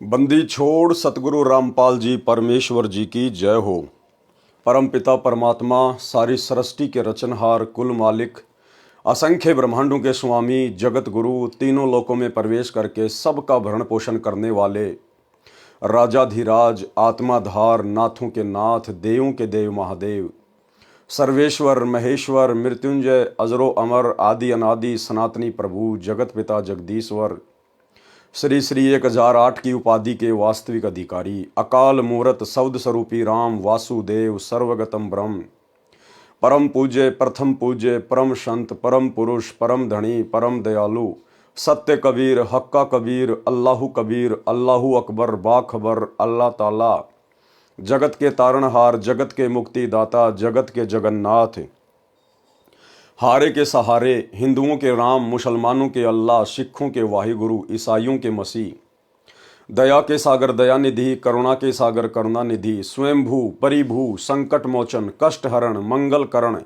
बंदी छोड़ सतगुरु रामपाल जी परमेश्वर जी की जय हो। परम पिता परमात्मा सारी सृष्टि के रचनहार कुल मालिक असंख्य ब्रह्मांडों के स्वामी जगत गुरु तीनों लोकों में प्रवेश करके सबका भरण पोषण करने वाले राजाधिराज आत्माधार नाथों के नाथ देवों के देव महादेव सर्वेश्वर महेश्वर मृत्युंजय अजरो अमर आदि अनादि सनातनी प्रभु जगत पिता जगदीश्वर श्री श्री 1008 की उपाधि के वास्तविक अधिकारी अकाल मूरत शब्द स्वरूपी राम वासुदेव सर्वगतम ब्रह्म परम पूज्य प्रथम पूज्य परम संत परम पुरुष परम धनी परम दयालु सत्य कबीर हक्का कबीर अल्लाहु कबीर अल्लाहु अकबर बाखबर अल्लाह ताला जगत के तारणहार जगत के मुक्तिदाता जगत के जगन्नाथ हारे के सहारे हिंदुओं के राम मुसलमानों के अल्लाह सिखों के वाहिगुरु ईसाइयों के मसीह दया के सागर दयानिधि करुणा के सागर करुणानिधि स्वयंभू परिभू संकट मोचन कष्ट हरण मंगल करण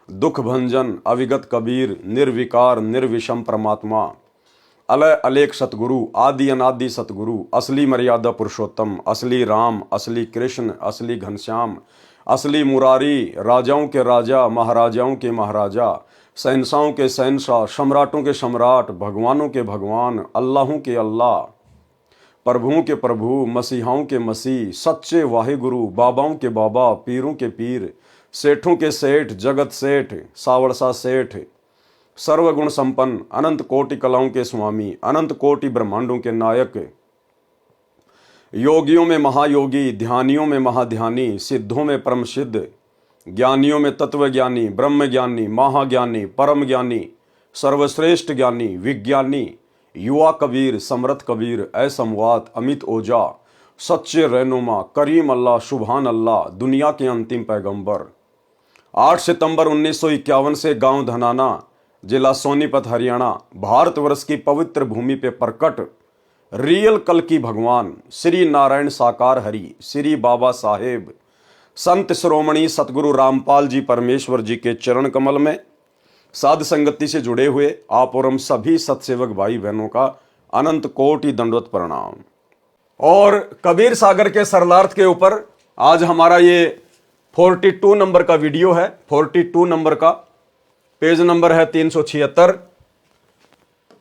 दुख भंजन अविगत कबीर निर्विकार निर्विषम परमात्मा अलय अलेख सतगुरु आदि अनादि सतगुरु असली मर्यादा पुरुषोत्तम असली राम असली कृष्ण असली घनश्याम असली मुरारी राजाओं के राजा महाराजाओं के महाराजा शहंशाहों के शहंशाह सम्राटों के सम्राट भगवानों के भगवान अल्लाहों के अल्लाह प्रभुओं के प्रभु मसीहाओं के मसीह सच्चे वाहिगुरु बाबाओं के बाबा पीरों के पीर सेठों के सेठ जगत सेठ सावड़सा सेठ सर्वगुण संपन्न अनंत कोटि कलाओं के स्वामी अनंत कोटि ब्रह्मांडों के नायक योगियों में महायोगी ध्यानियों में महाध्यानी सिद्धों में परम सिद्ध ज्ञानियों में तत्वज्ञानी ब्रह्म ज्ञानी महाज्ञानी परम ज्ञानी सर्वश्रेष्ठ ज्ञानी विज्ञानी युवा कबीर समरथ कबीर असमवात अमित ओजा सच्चे रहनुमा करीम अल्लाह सुभान अल्लाह दुनिया के अंतिम पैगंबर 8 सितंबर 1951 से गांव धनाना जिला सोनीपत हरियाणा भारतवर्ष की पवित्र भूमि पे प्रकट रियल कल की भगवान श्री नारायण साकार हरि श्री बाबा साहेब संत श्रोमणी सतगुरु रामपाल जी परमेश्वर जी के चरण कमल में साध संगति से जुड़े हुए आप और हम सभी सत्सेवक भाई बहनों का अनंत कोटि दंडवत प्रणाम। और कबीर सागर के सरलार्थ के ऊपर आज हमारा ये 42 नंबर का वीडियो है। 42 नंबर का पेज नंबर है 376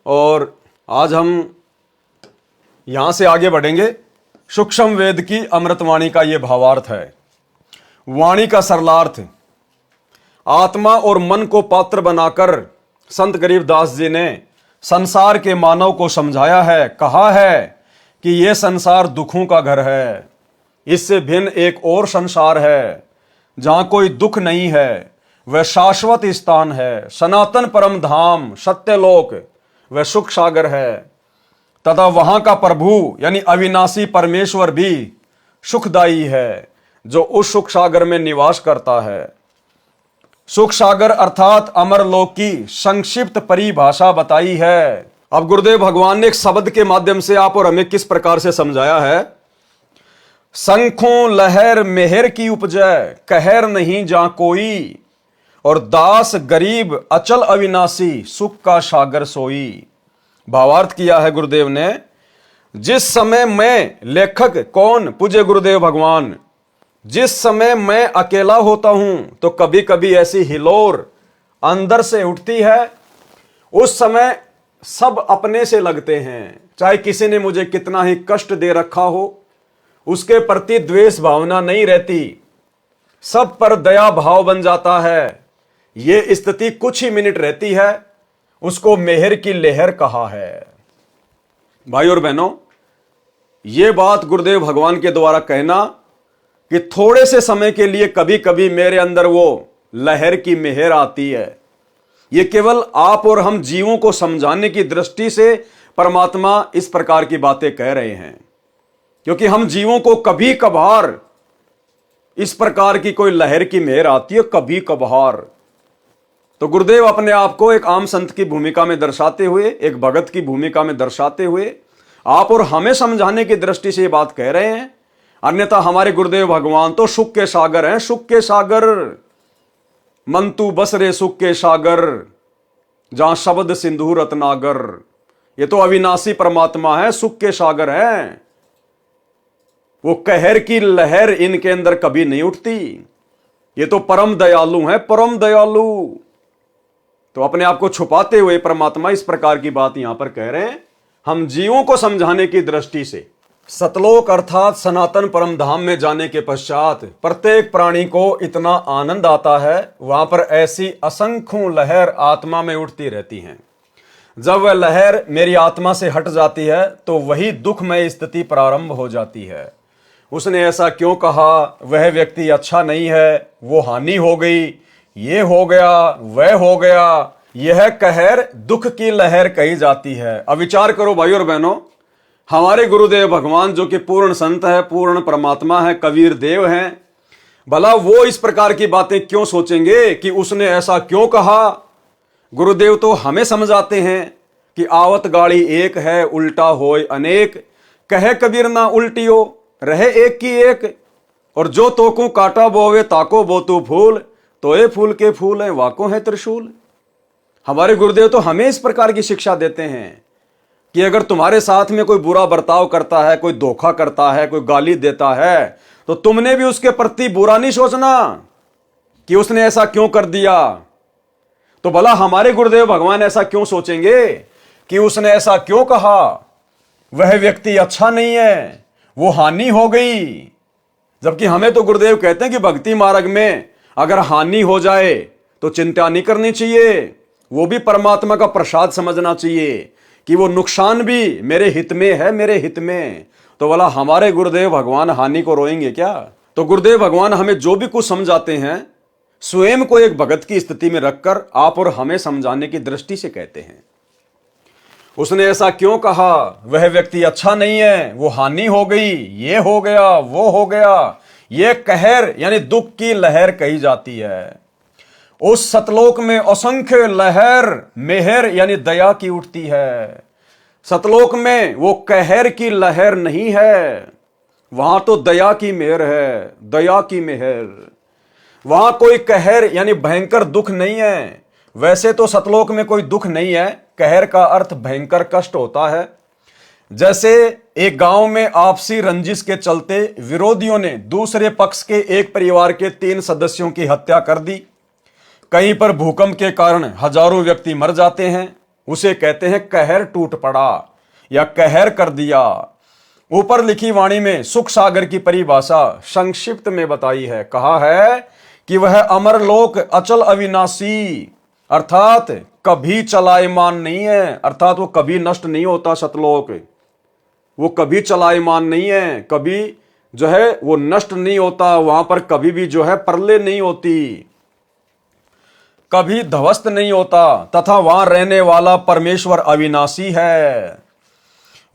और आज हम यहां से आगे बढ़ेंगे। सूक्ष्म वेद की अमृतवाणी का यह भावार्थ है। वाणी का सरलार्थ आत्मा और मन को पात्र बनाकर संत गरीबदास जी ने संसार के मानव को समझाया है। कहा है कि यह संसार दुखों का घर है, इससे भिन्न एक और संसार है जहां कोई दुख नहीं है, वह शाश्वत स्थान है, सनातन परम धाम सत्यलोक वह सुख सागर है तथा वहां का प्रभु यानी अविनाशी परमेश्वर भी सुखदायी है जो उस सुख सागर में निवास करता है। सुख सागर अर्थात अमरलोक की संक्षिप्त परिभाषा बताई है। अब गुरुदेव भगवान ने एक शब्द के माध्यम से आप और हमें किस प्रकार से समझाया है। शंखों लहर मेहर की उपजय कहर नहीं जा कोई और दास गरीब अचल अविनाशी सुख का सागर सोई। भावार्थ किया है गुरुदेव ने, जिस समय मैं लेखक कौन पूज्य गुरुदेव भगवान, जिस समय मैं अकेला होता हूं तो कभी कभी ऐसी हिलोर अंदर से उठती है, उस समय सब अपने से लगते हैं। चाहे किसी ने मुझे कितना ही कष्ट दे रखा हो, उसके प्रति द्वेष भावना नहीं रहती, सब पर दया भाव बन जाता है। यह स्थिति कुछ ही मिनट रहती है, उसको मेहर की लहर कहा है। भाई और बहनों, यह बात गुरुदेव भगवान के द्वारा कहना कि थोड़े से समय के लिए कभी कभी मेरे अंदर वो लहर की मेहर आती है, यह केवल आप और हम जीवों को समझाने की दृष्टि से परमात्मा इस प्रकार की बातें कह रहे हैं, क्योंकि हम जीवों को कभी कभार इस प्रकार की कोई लहर की मेहर आती है, कभी कभार। तो गुरुदेव अपने आप को एक आम संत की भूमिका में दर्शाते हुए, एक भगत की भूमिका में दर्शाते हुए आप और हमें समझाने की दृष्टि से ये बात कह रहे हैं। अन्यथा हमारे गुरुदेव भगवान तो सुख के सागर हैं, सुख के सागर। मंतु बसरे सुख के सागर जहां शब्द सिंधु रत्नागर। ये तो अविनाशी परमात्मा है, सुख के सागर हैं। वो कहर की लहर इनके अंदर कभी नहीं उठती। ये तो परम दयालु हैं, परम दयालु। तो अपने आप को छुपाते हुए परमात्मा इस प्रकार की बात यहां पर कह रहे हैं, हम जीवों को समझाने की दृष्टि से। सतलोक अर्थात सनातन परम धाम में जाने के पश्चात प्रत्येक प्राणी को इतना आनंद आता है, वहां पर ऐसी असंख्यों लहर आत्मा में उठती रहती हैं। जब वह लहर मेरी आत्मा से हट जाती है तो वही दुखमय स्थिति प्रारंभ हो जाती है। उसने ऐसा क्यों कहा, वह व्यक्ति अच्छा नहीं है, वो हानि हो गई, ये हो गया, वह हो गया, यह कहर दुख की लहर कही जाती है। अब विचार करो भाई और बहनों, हमारे गुरुदेव भगवान जो कि पूर्ण संत है, पूर्ण परमात्मा है, कबीर देव हैं, भला वो इस प्रकार की बातें क्यों सोचेंगे कि उसने ऐसा क्यों कहा। गुरुदेव तो हमें समझाते हैं कि आवत गाड़ी एक है, उल्टा होय अनेक, कहे कबीर ना उल्टियो, रहे एक की एक। और जो तोकू काटा बोवे ताको बोतू फूल, तो ये फूल के फूल है वाको है त्रिशूल। हमारे गुरुदेव तो हमें इस प्रकार की शिक्षा देते हैं कि अगर तुम्हारे साथ में कोई बुरा बर्ताव करता है, कोई धोखा करता है, कोई गाली देता है, तो तुमने भी उसके प्रति बुरा नहीं सोचना कि उसने ऐसा क्यों कर दिया। तो भला हमारे गुरुदेव भगवान ऐसा क्यों सोचेंगे कि उसने ऐसा क्यों कहा, वह व्यक्ति अच्छा नहीं है, वो हानि हो गई। जबकि हमें तो गुरुदेव कहते हैं कि भक्ति मार्ग में अगर हानि हो जाए तो चिंता नहीं करनी चाहिए, वो भी परमात्मा का प्रसाद समझना चाहिए कि वो नुकसान भी मेरे हित में है, मेरे हित में। तो भला हमारे गुरुदेव भगवान हानि को रोएंगे क्या। तो गुरुदेव भगवान हमें जो भी कुछ समझाते हैं स्वयं को एक भगत की स्थिति में रखकर आप और हमें समझाने की दृष्टि से कहते हैं। उसने ऐसा क्यों कहा, वह व्यक्ति अच्छा नहीं है, वो हानि हो गई, ये हो गया, वो हो गया, ये कहर यानी दुख की लहर कही जाती है। उस सतलोक में असंख्य लहर मेहर यानी दया की उठती है। सतलोक में वो कहर की लहर नहीं है, वहां तो दया की मेहर है, दया की मेहर। वहां कोई कहर यानी भयंकर दुख नहीं है। वैसे तो सतलोक में कोई दुख नहीं है, कहर का अर्थ भयंकर कष्ट होता है। जैसे एक गांव में आपसी रंजिश के चलते विरोधियों ने दूसरे पक्ष के एक परिवार के 3 सदस्यों की हत्या कर दी। कहीं पर भूकंप के कारण हजारों व्यक्ति मर जाते हैं, उसे कहते हैं कहर टूट पड़ा या कहर कर दिया। ऊपर लिखी वाणी में सुख सागर की परिभाषा संक्षिप्त में बताई है, कहा है कि वह अमर लोक अचल अविनाशी, अर्थात कभी चलायमान नहीं है, अर्थात वो कभी नष्ट नहीं होता। सतलोक वो कभी चलायमान नहीं है, कभी जो है वो नष्ट नहीं होता। वहां पर कभी भी जो है प्रलय नहीं होती, कभी ध्वस्त नहीं होता, तथा वहां रहने वाला परमेश्वर अविनाशी है।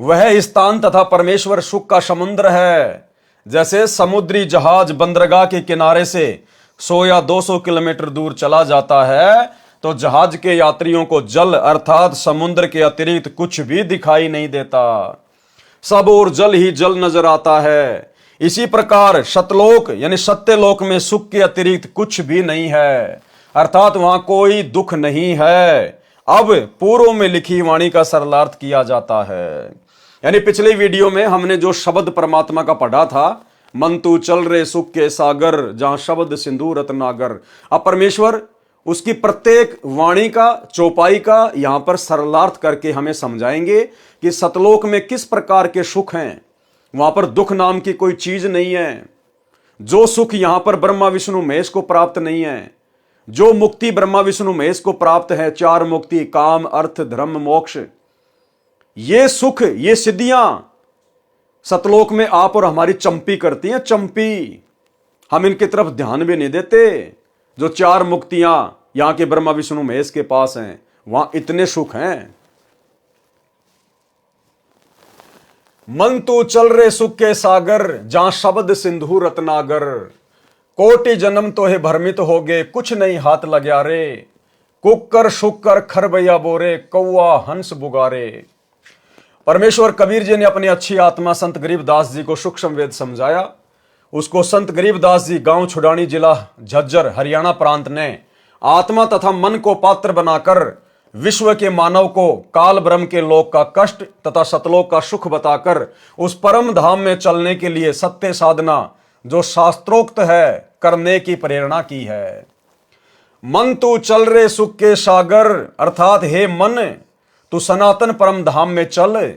वह स्थान तथा परमेश्वर सुख का समुद्र है। जैसे समुद्री जहाज बंदरगाह के किनारे से 100 या 200 किलोमीटर दूर चला जाता है तो जहाज के यात्रियों को जल अर्थात समुद्र के अतिरिक्त कुछ भी दिखाई नहीं देता, सब और जल ही जल नजर आता है। इसी प्रकार सतलोक यानी सत्यलोक में सुख के अतिरिक्त कुछ भी नहीं है, अर्थात वहां कोई दुख नहीं है। अब पूर्व में लिखी वाणी का सरलार्थ किया जाता है। यानी पिछले वीडियो में हमने जो शब्द परमात्मा का पढ़ा था, मन तू चल रे सुख के सागर जहां शब्द सिंधु रत्नागर। अब परमेश्वर उसकी प्रत्येक वाणी का चौपाई का यहां पर सरलार्थ करके हमें समझाएंगे कि सतलोक में किस प्रकार के सुख हैं। वहां पर दुख नाम की कोई चीज नहीं है। जो सुख यहां पर ब्रह्मा विष्णु महेश को प्राप्त नहीं है, जो मुक्ति ब्रह्मा विष्णु महेश को प्राप्त है, 4 मुक्ति काम अर्थ धर्म मोक्ष, ये सुख ये सिद्धियां सतलोक में आप और हमारी चंपी करती हैं। चंपी हम इनकी तरफ ध्यान भी नहीं देते। जो 4 मुक्तियां यहां के ब्रह्मा विष्णु महेश के पास हैं, वहां इतने सुख हैं। मन तू चल रे सुख के सागर जहां शब्द सिंधु रत्नागर। कोटि जन्म तो है भ्रमित हो गए कुछ नहीं हाथ लग्या रे। कुकर शुकर खरबैया बोरे कौआ हंस बुगारे। परमेश्वर कबीर जी ने अपनी अच्छी आत्मा संत गरीबदास जी को सूक्ष्म वेद समझाया। उसको संत गरीबदास जी गांव छुड़ानी जिला झज्जर हरियाणा प्रांत ने आत्मा तथा मन को पात्र बनाकर विश्व के मानव को काल ब्रह्म के लोक का कष्ट तथा सतलोक का सुख बताकर उस परम धाम में चलने के लिए सत्य साधना जो शास्त्रोक्त है करने की प्रेरणा की है। मन तू चल रे सुख के सागर, अर्थात हे मन तू सनातन परम धाम में चल।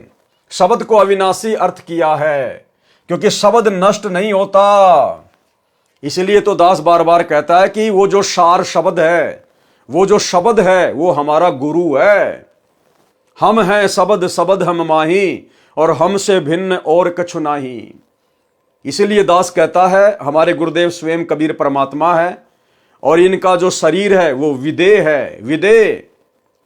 शब्द को अविनाशी अर्थ किया है क्योंकि शब्द नष्ट नहीं होता। इसलिए तो दास बार बार कहता है कि वो जो सार शब्द है, वो जो शब्द है वो हमारा गुरु है। हम हैं शब्द शब्द हम माही, और हमसे भिन्न और कछु नाही। इसीलिए दास कहता है हमारे गुरुदेव स्वयं कबीर परमात्मा है, और इनका जो शरीर है वो विदेह है। विदेह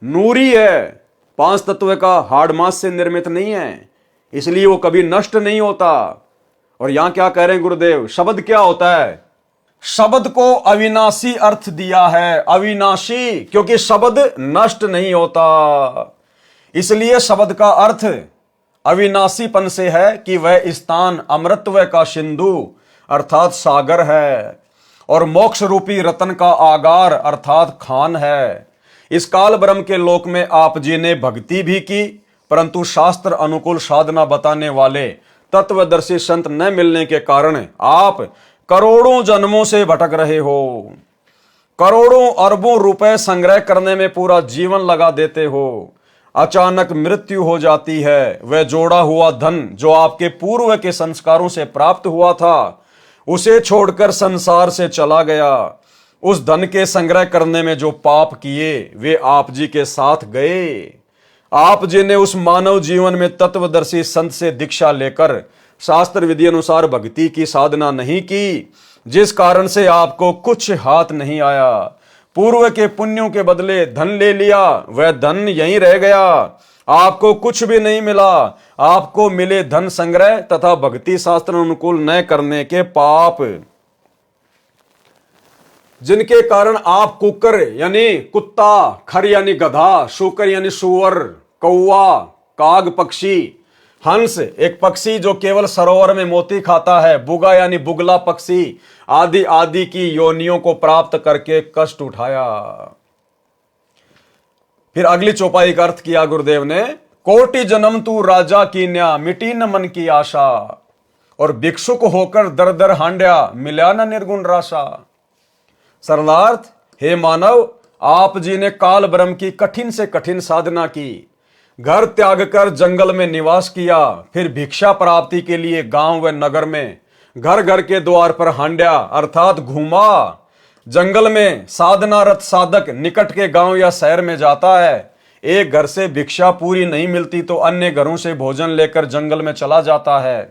नूरी है, 5 तत्व का हाड़ मांस से निर्मित नहीं है, इसलिए वो कभी नष्ट नहीं होता। और यहां क्या कह रहे हैं गुरुदेव, शब्द क्या होता है? शब्द को अविनाशी अर्थ दिया है। अविनाशी क्योंकि शब्द नष्ट नहीं होता, इसलिए शब्द का अर्थ अविनाशीपन से है कि वह स्थान अमृतत्व का सिंधु अर्थात सागर है, और मोक्ष रूपी रतन का आगार अर्थात खान है। इस काल ब्रह्म के लोक में आप जी ने भक्ति भी की, परंतु शास्त्र अनुकूल साधना बताने वाले तत्वदर्शी संत न मिलने के कारण आप करोड़ों जन्मों से भटक रहे हो। करोड़ों अरबों रुपए संग्रह करने में पूरा जीवन लगा देते हो। अचानक मृत्यु हो जाती है। वह जोड़ा हुआ धन जो आपके पूर्व के संस्कारों से प्राप्त हुआ था, उसे छोड़कर संसार से चला गया। उस धन के संग्रह करने में जो पाप किए वे आप जी के साथ गए। आप जी ने उस मानव जीवन में तत्वदर्शी संत से दीक्षा लेकर शास्त्र विधि अनुसार भक्ति की साधना नहीं की, जिस कारण से आपको कुछ हाथ नहीं आया। पूर्व के पुण्यों के बदले धन ले लिया, वह धन यहीं रह गया, आपको कुछ भी नहीं मिला। आपको मिले धन संग्रह तथा भक्ति शास्त्र अनुकूल न करने के पाप, जिनके कारण आप कुकर यानी कुत्ता, खर यानी गधा, शुकर यानी सुअर, कौवा, काग पक्षी, हंस एक पक्षी जो केवल सरोवर में मोती खाता है, बुगा यानी बुगला पक्षी आदि आदि की योनियों को प्राप्त करके कष्ट उठाया। फिर अगली चौपाई का अर्थ किया गुरुदेव ने, कोटि जन्म तू राजा कीन्या मिटी न मन की आशा, और भिक्षुक होकर दर दर हांड्या मिला न निर्गुण राशा। सरलार्थ, हे मानव, आप जी ने काल ब्रह्म की कठिन से कठिन साधना की, घर त्याग कर जंगल में निवास किया, फिर भिक्षा प्राप्ति के लिए गांव व नगर में घर घर के द्वार पर हांड्या अर्थात घूमा। जंगल में साधनारत साधक निकट के गांव या शहर में जाता है। एक घर से भिक्षा पूरी नहीं मिलती तो अन्य घरों से भोजन लेकर जंगल में चला जाता है।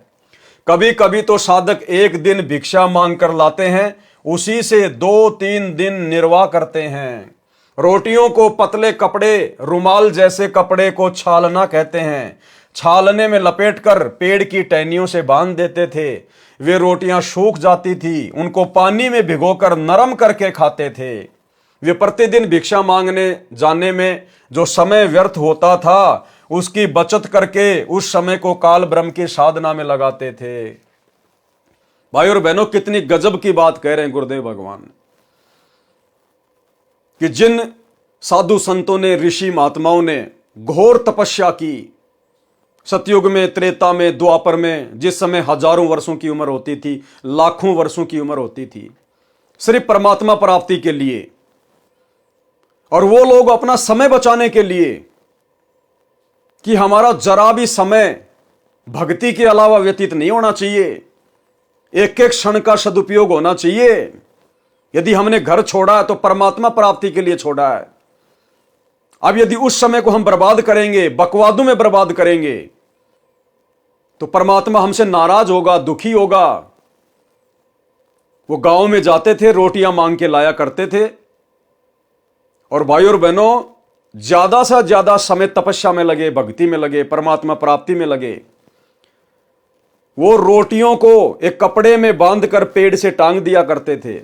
कभी कभी तो साधक एक दिन भिक्षा मांग कर लाते हैं, उसी से 2-3 दिन निर्वाह करते हैं। रोटियों को पतले कपड़े, रुमाल जैसे कपड़े को छालना कहते हैं। छालने में लपेटकर पेड़ की टहनियों से बांध देते थे। वे रोटियां सूख जाती थी, उनको पानी में भिगोकर नरम करके खाते थे। वे प्रतिदिन भिक्षा मांगने जाने में जो समय व्यर्थ होता था, उसकी बचत करके उस समय को काल ब्रह्म की साधना में लगाते थे। भाई और बहनों, कितनी गजब की बात कह रहे हैं गुरुदेव भगवान कि जिन साधु संतों ने, ऋषि महात्माओं ने घोर तपस्या की, सतयुग में, त्रेता में, द्वापर में, जिस समय हजारों वर्षों की उम्र होती थी, लाखों वर्षों की उम्र होती थी, सिर्फ परमात्मा प्राप्ति के लिए, और वो लोग अपना समय बचाने के लिए कि हमारा जरा भी समय भक्ति के अलावा व्यतीत नहीं होना चाहिए, एक एक क्षण का सदुपयोग होना चाहिए। यदि हमने घर छोड़ा है तो परमात्मा प्राप्ति के लिए छोड़ा है। अब यदि उस समय को हम बर्बाद करेंगे, बकवादों में बर्बाद करेंगे, तो परमात्मा हमसे नाराज होगा, दुखी होगा। वो गांव में जाते थे, रोटियां मांग के लाया करते थे, और भाई और बहनों, ज्यादा से ज्यादा समय तपस्या में लगे, भक्ति में लगे, परमात्मा प्राप्ति में लगे। वो रोटियों को एक कपड़े में बांधकर पेड़ से टांग दिया करते थे,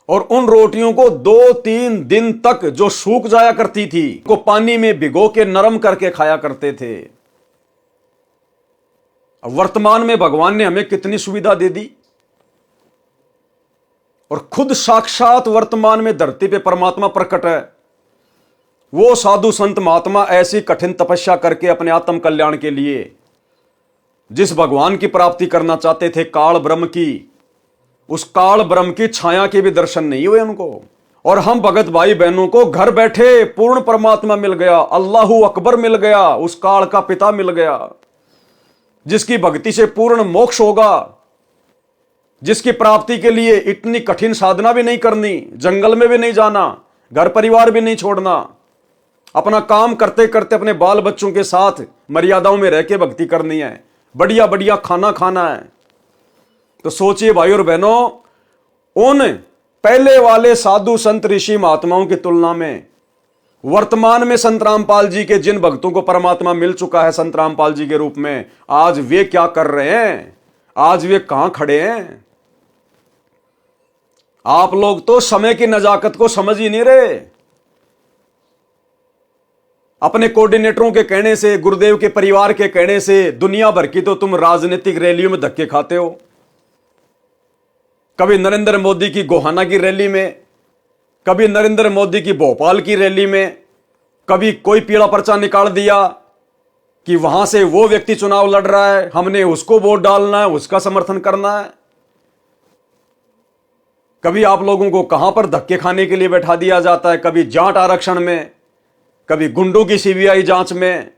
और उन रोटियों को 2-3 दिन तक जो सूख जाया करती थी को पानी में भिगो के नरम करके खाया करते थे। अब वर्तमान में भगवान ने हमें कितनी सुविधा दे दी, और खुद साक्षात वर्तमान में धरती पे परमात्मा प्रकट है। वो साधु संत महात्मा ऐसी कठिन तपस्या करके अपने आत्म कल्याण के लिए जिस भगवान की प्राप्ति करना चाहते थे, काल ब्रह्म की, उस काल ब्रह्म की छाया के भी दर्शन नहीं हुए उनको। और हम भगत भाई बहनों को घर बैठे पूर्ण परमात्मा मिल गया, अल्लाहू अकबर मिल गया, उस काल का पिता मिल गया, जिसकी भक्ति से पूर्ण मोक्ष होगा, जिसकी प्राप्ति के लिए इतनी कठिन साधना भी नहीं करनी, जंगल में भी नहीं जाना, घर परिवार भी नहीं छोड़ना, अपना काम करते करते अपने बाल बच्चों के साथ मर्यादाओं में रह के भक्ति करनी है, बढ़िया बढ़िया खाना खाना है। तो सोचिए भाई और बहनों, उन पहले वाले साधु संत ऋषि महात्माओं की तुलना में वर्तमान में संत रामपाल जी के जिन भक्तों को परमात्मा मिल चुका है संत रामपाल जी के रूप में, आज वे क्या कर रहे हैं, आज वे कहां खड़े हैं। आप लोग तो समय की नजाकत को समझ ही नहीं रहे। अपने कोऑर्डिनेटरों के कहने से, गुरुदेव के परिवार के कहने से दुनिया भर की तो तुम राजनीतिक रैलियों में धक्के खाते हो। कभी नरेंद्र मोदी की गोहाना की रैली में, कभी नरेंद्र मोदी की भोपाल की रैली में, कभी कोई पीला पर्चा निकाल दिया कि वहां से वो व्यक्ति चुनाव लड़ रहा है, हमने उसको वोट डालना है, उसका समर्थन करना है। कभी आप लोगों को कहां पर धक्के खाने के लिए बैठा दिया जाता है, कभी जाट आरक्षण में, कभी गुंडों की सीबीआई जांच में।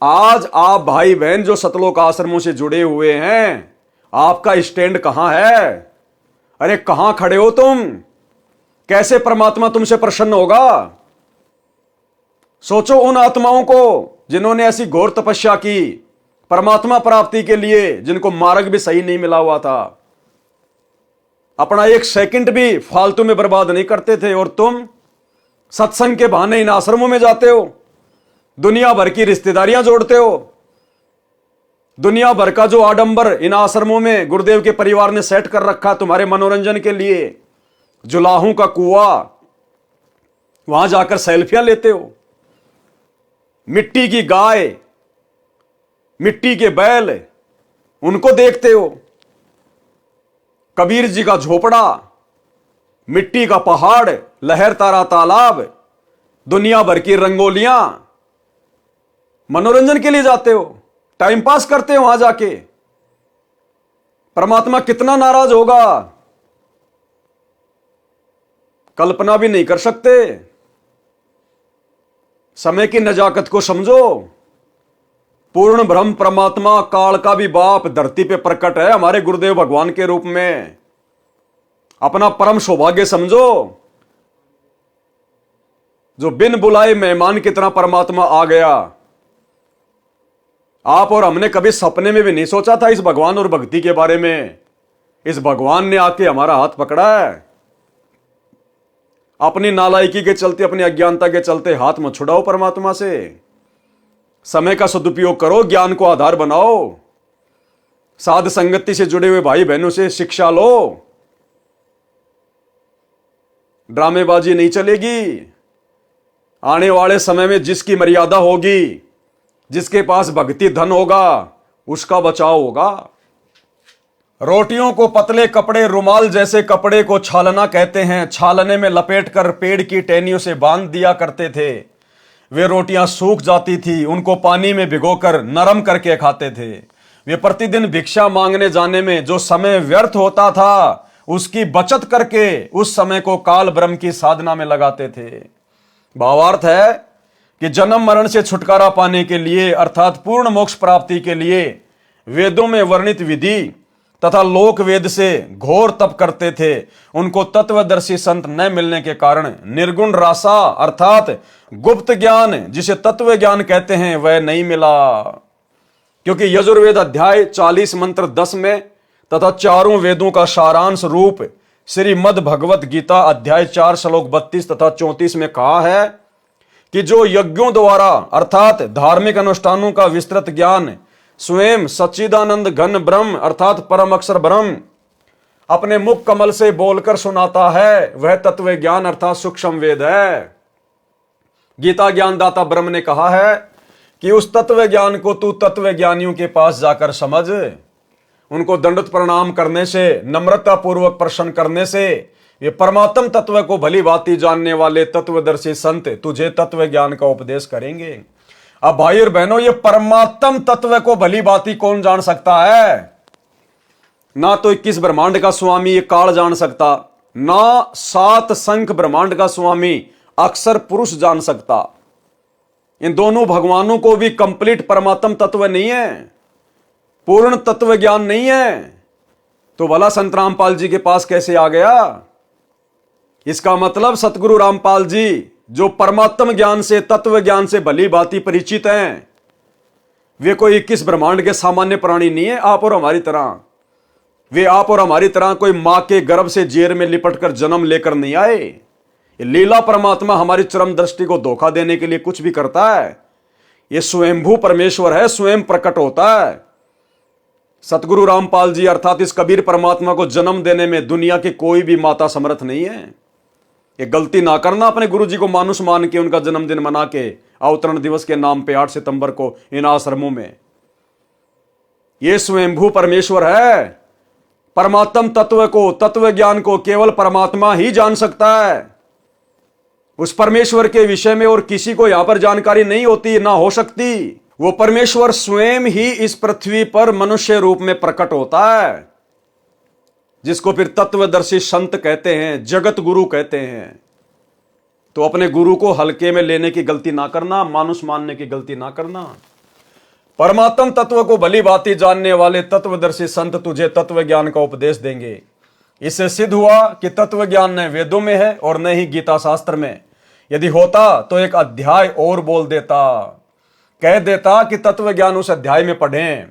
आज आप भाई बहन जो सतलोक आश्रमों से जुड़े हुए हैं, आपका स्टैंड कहां है? अरे कहां खड़े हो तुम? कैसे परमात्मा तुमसे प्रसन्न होगा? सोचो उन आत्माओं को जिन्होंने ऐसी घोर तपस्या की परमात्मा प्राप्ति के लिए, जिनको मार्ग भी सही नहीं मिला हुआ था, अपना एक सेकंड भी फालतू में बर्बाद नहीं करते थे। और तुम सत्संग के बहाने इन आश्रमों में जाते हो, दुनिया भर की रिश्तेदारियां जोड़ते हो, दुनिया भर का जो आडंबर इन आश्रमों में गुरुदेव के परिवार ने सेट कर रखा तुम्हारे मनोरंजन के लिए, जुलाहों का कुआं, वहां जाकर सेल्फियां लेते हो। मिट्टी की गाय, मिट्टी के बैल, उनको देखते हो। कबीर जी का झोपड़ा, मिट्टी का पहाड़, लहर तारा तालाब, दुनिया भर की रंगोलियां, मनोरंजन के लिए जाते हो, टाइम पास करते हो वहां जाके। परमात्मा कितना नाराज होगा, कल्पना भी नहीं कर सकते। समय की नजाकत को समझो। पूर्ण ब्रह्म परमात्मा काल का भी बाप धरती पे प्रकट है हमारे गुरुदेव भगवान के रूप में। अपना परम सौभाग्य समझो, जो बिन बुलाए मेहमान की तरह परमात्मा आ गया। आप और हमने कभी सपने में भी नहीं सोचा था इस भगवान और भक्ति के बारे में। इस भगवान ने आके हमारा हाथ पकड़ा है। अपनी नालायकी के चलते, अपनी अज्ञानता के चलते हाथ मत छुड़ाओ परमात्मा से। समय का सदुपयोग करो, ज्ञान को आधार बनाओ, साध संगति से जुड़े हुए भाई बहनों से शिक्षा लो। ड्रामेबाजी नहीं चलेगी। आने वाले समय में जिसकी मर्यादा होगी, जिसके पास भक्ति धन होगा, उसका बचाव होगा। रोटियों को पतले कपड़े, रुमाल जैसे कपड़े को छालना कहते हैं। छालने में लपेटकर पेड़ की टहनियों से बांध दिया करते थे। वे रोटियां सूख जाती थी, उनको पानी में भिगोकर नरम करके खाते थे। वे प्रतिदिन भिक्षा मांगने जाने में जो समय व्यर्थ होता था, उसकी बचत करके उस समय को काल ब्रह्म की साधना में लगाते थे। भावार्थ है कि जन्म मरण से छुटकारा पाने के लिए, अर्थात पूर्ण मोक्ष प्राप्ति के लिए वेदों में वर्णित विधि तथा लोक वेद से घोर तप करते थे। उनको तत्वदर्शी संत न मिलने के कारण निर्गुण रासा अर्थात गुप्त ज्ञान, जिसे तत्व ज्ञान कहते हैं, वह नहीं मिला। क्योंकि यजुर्वेद अध्याय 40 मंत्र 10 में तथा चारों वेदों का सारांश रूप श्रीमद् भगवत गीता अध्याय 4 श्लोक 32 तथा 34 में कहा है कि जो यज्ञों द्वारा अर्थात धार्मिक अनुष्ठानों का विस्तृत ज्ञान स्वयं सच्चिदानंद घन ब्रह्म अर्थात परम अक्षर ब्रह्म अपने मुख कमल से बोलकर सुनाता है, वह तत्व ज्ञान अर्थात सूक्ष्म वेद है। गीता ज्ञानदाता ब्रह्म ने कहा है कि उस तत्व ज्ञान को तू तत्व ज्ञानियों के पास जाकर समझ। उनको दंडवत प्रणाम करने से, नम्रता पूर्वक प्रश्न करने से, ये परमात्म तत्व को भली भांति जानने वाले तत्वदर्शी संत तुझे तत्व ज्ञान का उपदेश करेंगे। अब भाई और बहनों, ये परमात्म तत्व को भली भांति कौन जान सकता है? ना तो 21 ब्रह्मांड का स्वामी ये काल जान सकता, ना 7 संख ब्रह्मांड का स्वामी अक्षर पुरुष जान सकता। इन दोनों भगवानों को भी कंप्लीट परमात्म तत्व नहीं है, पूर्ण तत्व ज्ञान नहीं है, तो भला संत रामपाल जी के पास कैसे आ गया? इसका मतलब सतगुरु रामपाल जी जो परमात्म ज्ञान से, तत्व ज्ञान से भली भांति परिचित हैं, वे कोई 21 ब्रह्मांड के सामान्य प्राणी नहीं है आप और हमारी तरह। वे आप और हमारी तरह कोई मां के गर्भ से जेर में लिपटकर जन्म लेकर नहीं आए। ये लीला परमात्मा हमारी चरम दृष्टि को धोखा देने के लिए कुछ भी करता है। ये स्वयंभू परमेश्वर है, स्वयं प्रकट होता है। सतगुरु रामपाल जी अर्थात इस कबीर परमात्मा को जन्म देने में दुनिया की कोई भी माता समर्थ नहीं है। ये गलती ना करना अपने गुरु जी को मानुष मान के उनका जन्मदिन मना के अवतरण दिवस के नाम पे 8 सितंबर को इन आश्रमों में। ये स्वयंभू परमेश्वर है। परमात्म तत्व को, तत्व ज्ञान को केवल परमात्मा ही जान सकता है। उस परमेश्वर के विषय में और किसी को यहां पर जानकारी नहीं होती, ना हो सकती। वो परमेश्वर स्वयं ही इस पृथ्वी पर मनुष्य रूप में प्रकट होता है, जिसको फिर तत्वदर्शी संत कहते हैं, जगत गुरु कहते हैं। तो अपने गुरु को हल्के में लेने की गलती ना करना, मानुष मानने की गलती ना करना। परमात्म तत्व को भली भांति जानने वाले तत्वदर्शी संत तुझे तत्व ज्ञान का उपदेश देंगे। इससे सिद्ध हुआ कि तत्व ज्ञान न वेदों में है और न ही गीता शास्त्र में। यदि होता तो एक अध्याय और बोल देता, कह देता कि तत्व ज्ञान उस अध्याय में पढ़ें।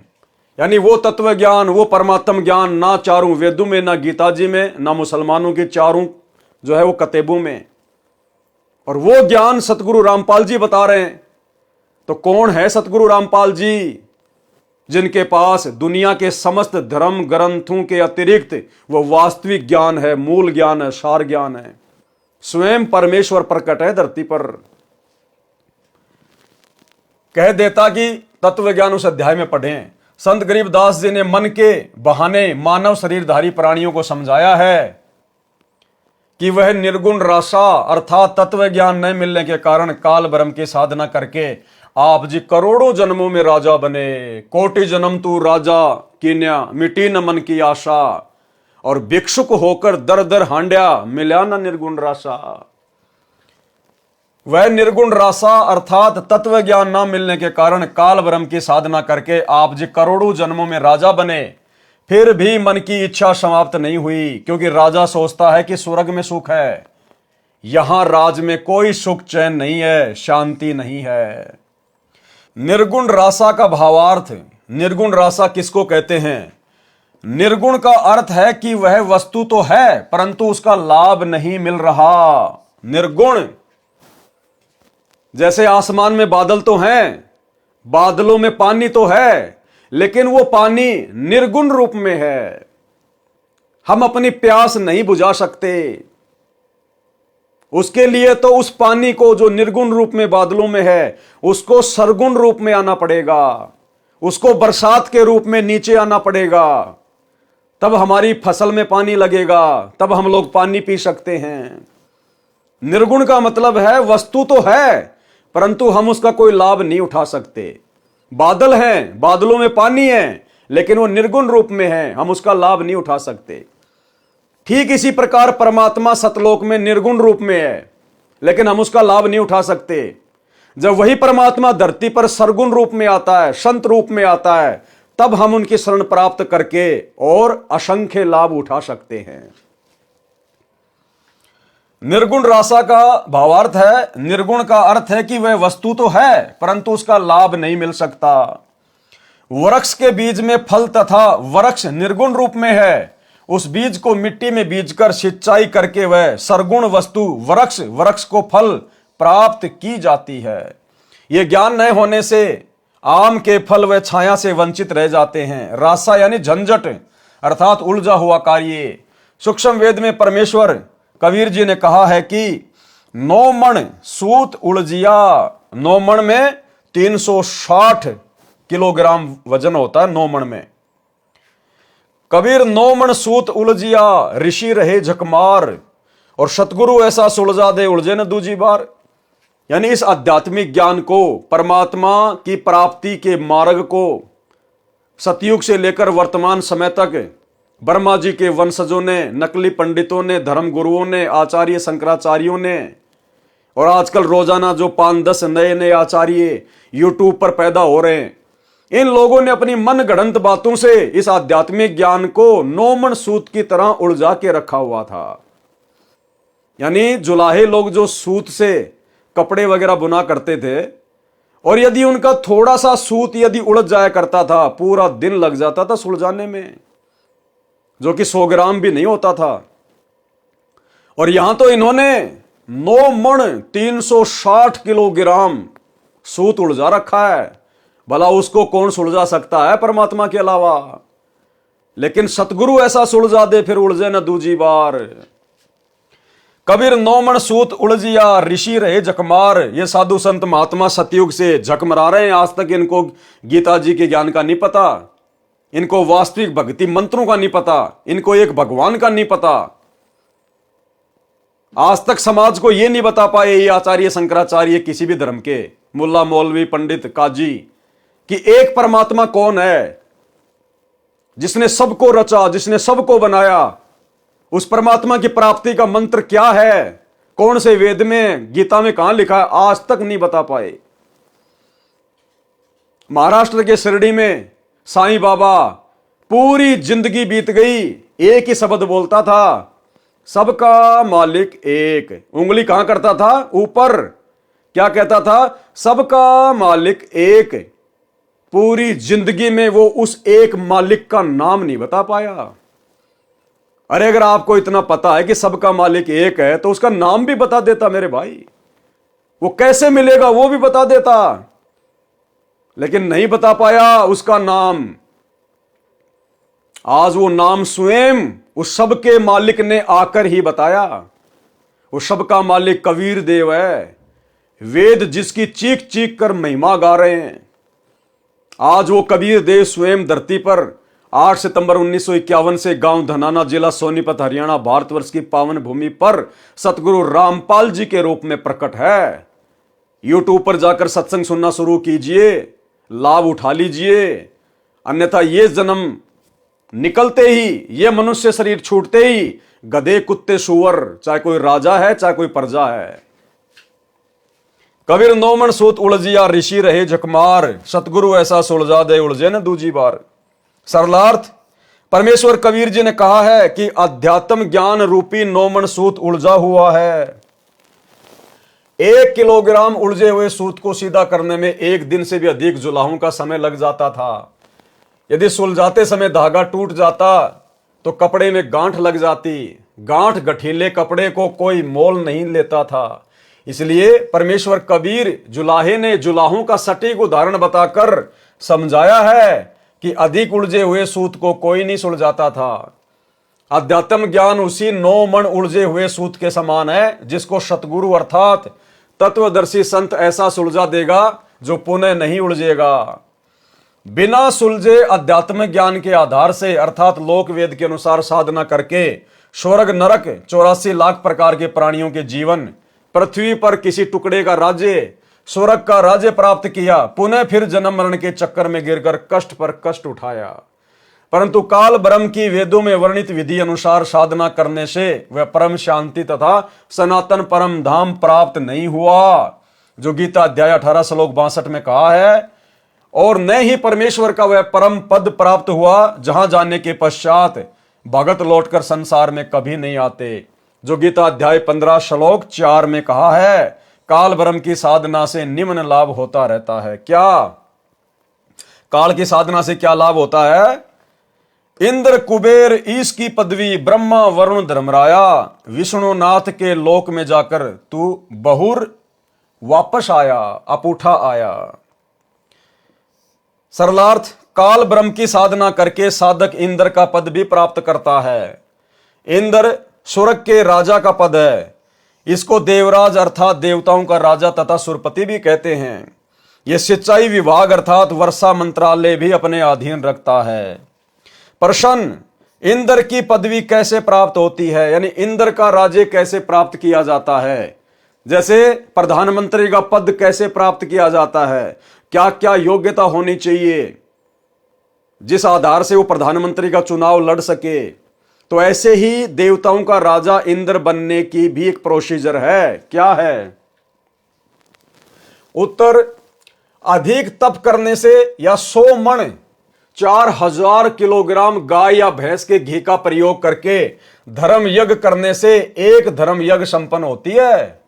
यानी वो तत्व ज्ञान, वो परमात्म ज्ञान ना चारों वेदों में, ना गीता जी में, ना मुसलमानों की चारों जो है वो कतेबों में। और वो ज्ञान सतगुरु रामपाल जी बता रहे हैं। तो कौन है सतगुरु रामपाल जी, जिनके पास दुनिया के समस्त धर्म ग्रंथों के अतिरिक्त वो वास्तविक ज्ञान है, मूल ज्ञान है, सार ज्ञान है। स्वयं परमेश्वर प्रकट है धरती पर। कह देता कि तत्व ज्ञान उस अध्याय में पढ़ें। संत गरीबदास जी ने मन के बहाने मानव शरीरधारी प्राणियों को समझाया है कि वह निर्गुण रासा अर्थात तत्व ज्ञान न मिलने के कारण काल ब्रह्म की साधना करके आप जी करोड़ों जन्मों में राजा बने। कोटि जन्म तू राजा कीन्या, मिटी न मन की आशा, और भिक्षुक होकर दर दर हांड्या, मिला न निर्गुण रासा। वह निर्गुण रासा अर्थात तत्व ज्ञान न मिलने के कारण काल ब्रह्म की साधना करके आप जी करोड़ों जन्मों में राजा बने, फिर भी मन की इच्छा समाप्त नहीं हुई। क्योंकि राजा सोचता है कि स्वर्ग में सुख है, यहां राज में कोई सुख चैन नहीं है, शांति नहीं है। निर्गुण रासा का भावार्थ, निर्गुण रासा किसको कहते हैं? निर्गुण का अर्थ है कि वह वस्तु तो है परंतु उसका लाभ नहीं मिल रहा। निर्गुण, जैसे आसमान में बादल तो हैं, बादलों में पानी तो है, लेकिन वो पानी निर्गुण रूप में है। हम अपनी प्यास नहीं बुझा सकते। उसके लिए तो उस पानी को जो निर्गुण रूप में बादलों में है, उसको सरगुण रूप में आना पड़ेगा, उसको बरसात के रूप में नीचे आना पड़ेगा, तब हमारी फसल में पानी लगेगा, तब हम लोग पानी पी सकते हैं। निर्गुण का मतलब है वस्तु तो है परंतु हम उसका कोई लाभ नहीं उठा सकते। बादल हैं, बादलों में पानी है, लेकिन वो निर्गुण रूप में है, हम उसका लाभ नहीं उठा सकते। ठीक इसी प्रकार परमात्मा सतलोक में निर्गुण रूप में है, लेकिन हम उसका लाभ नहीं उठा सकते। जब वही परमात्मा धरती पर सरगुण रूप में आता है, संत रूप में आता है, तब हम उनकी शरण प्राप्त करके और असंख्य लाभ उठा सकते हैं। निर्गुण रासा का भावार्थ है, निर्गुण का अर्थ है कि वह वस्तु तो है परंतु उसका लाभ नहीं मिल सकता। वृक्ष के बीज में फल तथा वृक्ष निर्गुण रूप में है, उस बीज को मिट्टी में बीजकर सिंचाई करके वह सरगुण वस्तु वृक्ष को फल प्राप्त की जाती है। यह ज्ञान न होने से आम के फल व छाया से वंचित रह जाते हैं। रासा यानी झंझट अर्थात उलझा हुआ कार्य। सूक्ष्म वेद में परमेश्वर कबीर जी ने कहा है कि 9 मण सूत उलझिया। 9 मण में 360 किलोग्राम वजन होता है। 9 मण में कबीर 9 मण सूत उलझिया, ऋषि रहे झकमार। और सतगुरु ऐसा सुलझा दे उलझे न दूजी बार। यानी इस आध्यात्मिक ज्ञान को, परमात्मा की प्राप्ति के मार्ग को सतयुग से लेकर वर्तमान समय तक ब्रह्मा जी के वंशजों ने, नकली पंडितों ने, धर्म गुरुओं ने, आचार्य शंकराचार्यों ने, और आजकल रोजाना जो 5-10 नए नए आचार्य यूट्यूब पर पैदा हो रहे हैं, इन लोगों ने अपनी मन गढ़ंत बातों से इस आध्यात्मिक ज्ञान को नौमन सूत की तरह उलझा के रखा हुआ था। यानी जुलाहे लोग जो सूत से कपड़े वगैरह बुना करते थे, और यदि उनका थोड़ा सा सूत यदि उलझ जाया करता था, पूरा दिन लग जाता था सुलझाने में, जो कि 100 ग्राम भी नहीं होता था। और यहां तो इन्होंने 9 मण 360 किलोग्राम सूत उलझा रखा है। भला उसको कौन सुलझा सकता है परमात्मा के अलावा। लेकिन सतगुरु ऐसा सुलझा दे फिर उलझे न दूजी बार। कबीर 9 मण सूत उलझिया ऋषि रहे झकमार। ये साधु संत महात्मा सतयुग से झकमरा रहे हैं। आज तक इनको गीता जी के ज्ञान का नहीं पता, इनको वास्तविक भक्ति मंत्रों का नहीं पता, इनको एक भगवान का नहीं पता। आज तक समाज को यह नहीं बता पाए ये आचार्य शंकराचार्य, किसी भी धर्म के मुल्ला मौलवी पंडित काजी, कि एक परमात्मा कौन है जिसने सबको रचा, जिसने सबको बनाया। उस परमात्मा की प्राप्ति का मंत्र क्या है, कौन से वेद में, गीता में कहां लिखा है, आज तक नहीं बता पाए। महाराष्ट्र के शिरडी में साईं बाबा पूरी जिंदगी बीत गई, एक ही शब्द बोलता था, सबका मालिक एक। उंगली कहां करता था, ऊपर। क्या कहता था, सबका मालिक एक। पूरी जिंदगी में वो उस एक मालिक का नाम नहीं बता पाया। अरे अगर आपको इतना पता है कि सबका मालिक एक है, तो उसका नाम भी बता देता मेरे भाई। वो कैसे मिलेगा वो भी बता देता, लेकिन नहीं बता पाया उसका नाम। आज वो नाम स्वयं उस सब के मालिक ने आकर ही बताया। वो सब का मालिक कबीर देव है, वेद जिसकी चीख चीख कर महिमा गा रहे हैं। आज वो कबीर देव स्वयं धरती पर 8 सितंबर 1951 से गांव धनाना, जिला सोनीपत, हरियाणा, भारतवर्ष की पावन भूमि पर सतगुरु रामपाल जी के रूप में प्रकट है। यूट्यूब पर जाकर सत्संग सुनना शुरू कीजिए, लाभ उठा लीजिए। अन्यथा ये जन्म निकलते ही, ये मनुष्य शरीर छूटते ही गधे, कुत्ते, सुअर, चाहे कोई राजा है चाहे कोई प्रजा है। कबीर 9 मण सूत उलझिया ऋषि रहे झकमार। सतगुरु ऐसा सुलझा दे उलझे न दूजी बार। सरलार्थ, परमेश्वर कबीर जी ने कहा है कि अध्यात्म ज्ञान रूपी 9 मण सूत उलझा हुआ है। 1 किलोग्राम उलझे हुए सूत को सीधा करने में 1 दिन से भी अधिक जुलाहों का समय लग जाता था। यदि सुलझाते समय धागा टूट जाता तो कपड़े में गांठ लग जाती। गांठ गठीले कपड़े को कोई मोल नहीं लेता था। इसलिए परमेश्वर कबीर जुलाहे ने जुलाहों का सटीक उदाहरण बताकर समझाया है कि अधिक उलझे हुए सूत को कोई नहीं सुलझाता था। अध्यात्म ज्ञान उसी 9 मण उलझे हुए सूत के समान है, जिसको सतगुरु अर्थात तत्वदर्शी संत ऐसा सुलझा देगा जो पुनः नहीं उलझेगा। बिना सुलझे अध्यात्म ज्ञान के आधार से, अर्थात लोक वेद के अनुसार साधना करके स्वर्ग नरक 84 लाख प्रकार के प्राणियों के जीवन, पृथ्वी पर किसी टुकड़े का राज्य, स्वर्ग का राज्य प्राप्त किया, पुनः फिर जन्म मरण के चक्कर में गिरकर कष्ट पर कष्ट उठाया। परंतु काल ब्रह्म की वेदों में वर्णित विधि अनुसार साधना करने से वह परम शांति तथा सनातन परम धाम प्राप्त नहीं हुआ, जो गीता अध्याय 18 श्लोक 62 में कहा है। और न ही परमेश्वर का वह परम पद प्राप्त हुआ, जहां जाने के पश्चात भगत लौटकर संसार में कभी नहीं आते, जो गीता अध्याय 15 श्लोक 4 में कहा है। काल ब्रह्म की साधना से निम्न लाभ होता रहता है। क्या काल की साधना से क्या लाभ होता है? इंद्र कुबेर ईश की पदवी, ब्रह्मा वरुण धर्मराया, विष्णुनाथ के लोक में जाकर तू बहुर वापस आया, अपूठा आया। सरलार्थ, काल ब्रह्म की साधना करके साधक इंद्र का पद भी प्राप्त करता है। इंद्र स्वर्ग के राजा का पद है। इसको देवराज अर्थात देवताओं का राजा तथा सुरपति भी कहते हैं। यह सिंचाई विभाग अर्थात वर्षा मंत्रालय भी अपने अधीन रखता है। प्रश्न, इंद्र की पदवी कैसे प्राप्त होती है, यानी इंद्र का राज्य कैसे प्राप्त किया जाता है, जैसे प्रधानमंत्री का पद कैसे प्राप्त किया जाता है, क्या क्या योग्यता होनी चाहिए जिस आधार से वो प्रधानमंत्री का चुनाव लड़ सके, तो ऐसे ही देवताओं का राजा इंद्र बनने की भी एक प्रोसीजर है। क्या है उत्तर? अधिक तप करने से या 100 मण 4000 किलोग्राम गाय या भैंस के घी का प्रयोग करके धर्म यज्ञ करने से एक धर्म यज्ञ संपन्न होती है।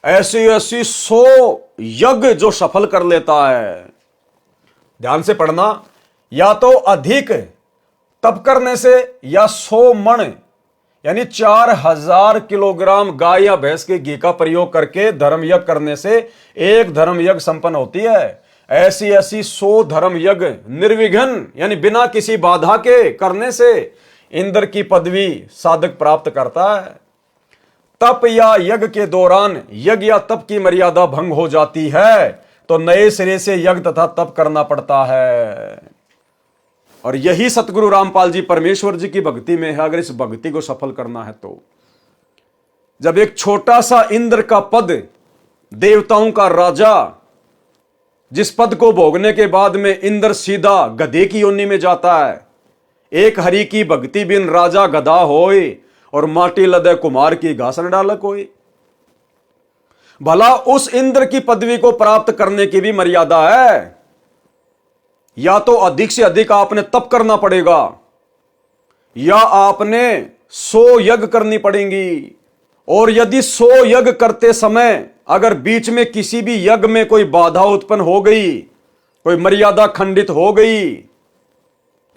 ऐसी ऐसी 100 यज्ञ जो सफल कर लेता है। ध्यान से पढ़ना, या तो अधिक तप करने से या 100 मण यानी 4000 किलोग्राम गाय या भैंस के घी का प्रयोग करके धर्म यज्ञ करने से एक धर्म यज्ञ संपन्न होती है। ऐसी ऐसी 100 धर्म यज्ञ निर्विघ्न यानी बिना किसी बाधा के करने से इंद्र की पदवी साधक प्राप्त करता है। तप या यज्ञ के दौरान यज्ञ या तप की मर्यादा भंग हो जाती है तो नए सिरे से यज्ञ तथा तप करना पड़ता है। और यही सतगुरु रामपाल जी परमेश्वर जी की भक्ति में है। अगर इस भक्ति को सफल करना है तो जब एक छोटा सा इंद्र का पद, देवताओं का राजा, जिस पद को भोगने के बाद में इंद्र सीधा गधे की योनि में जाता है, एक हरि की भक्ति बिन राजा गधा होए और माटी लदे कुमार की घासन डालक होए। भला उस इंद्र की पदवी को प्राप्त करने की भी मर्यादा है। या तो अधिक से अधिक आपने तप करना पड़ेगा या आपने 100 यज्ञ करनी पड़ेंगी। और यदि 100 यज्ञ करते समय अगर बीच में किसी भी यज्ञ में कोई बाधा उत्पन्न हो गई, कोई मर्यादा खंडित हो गई,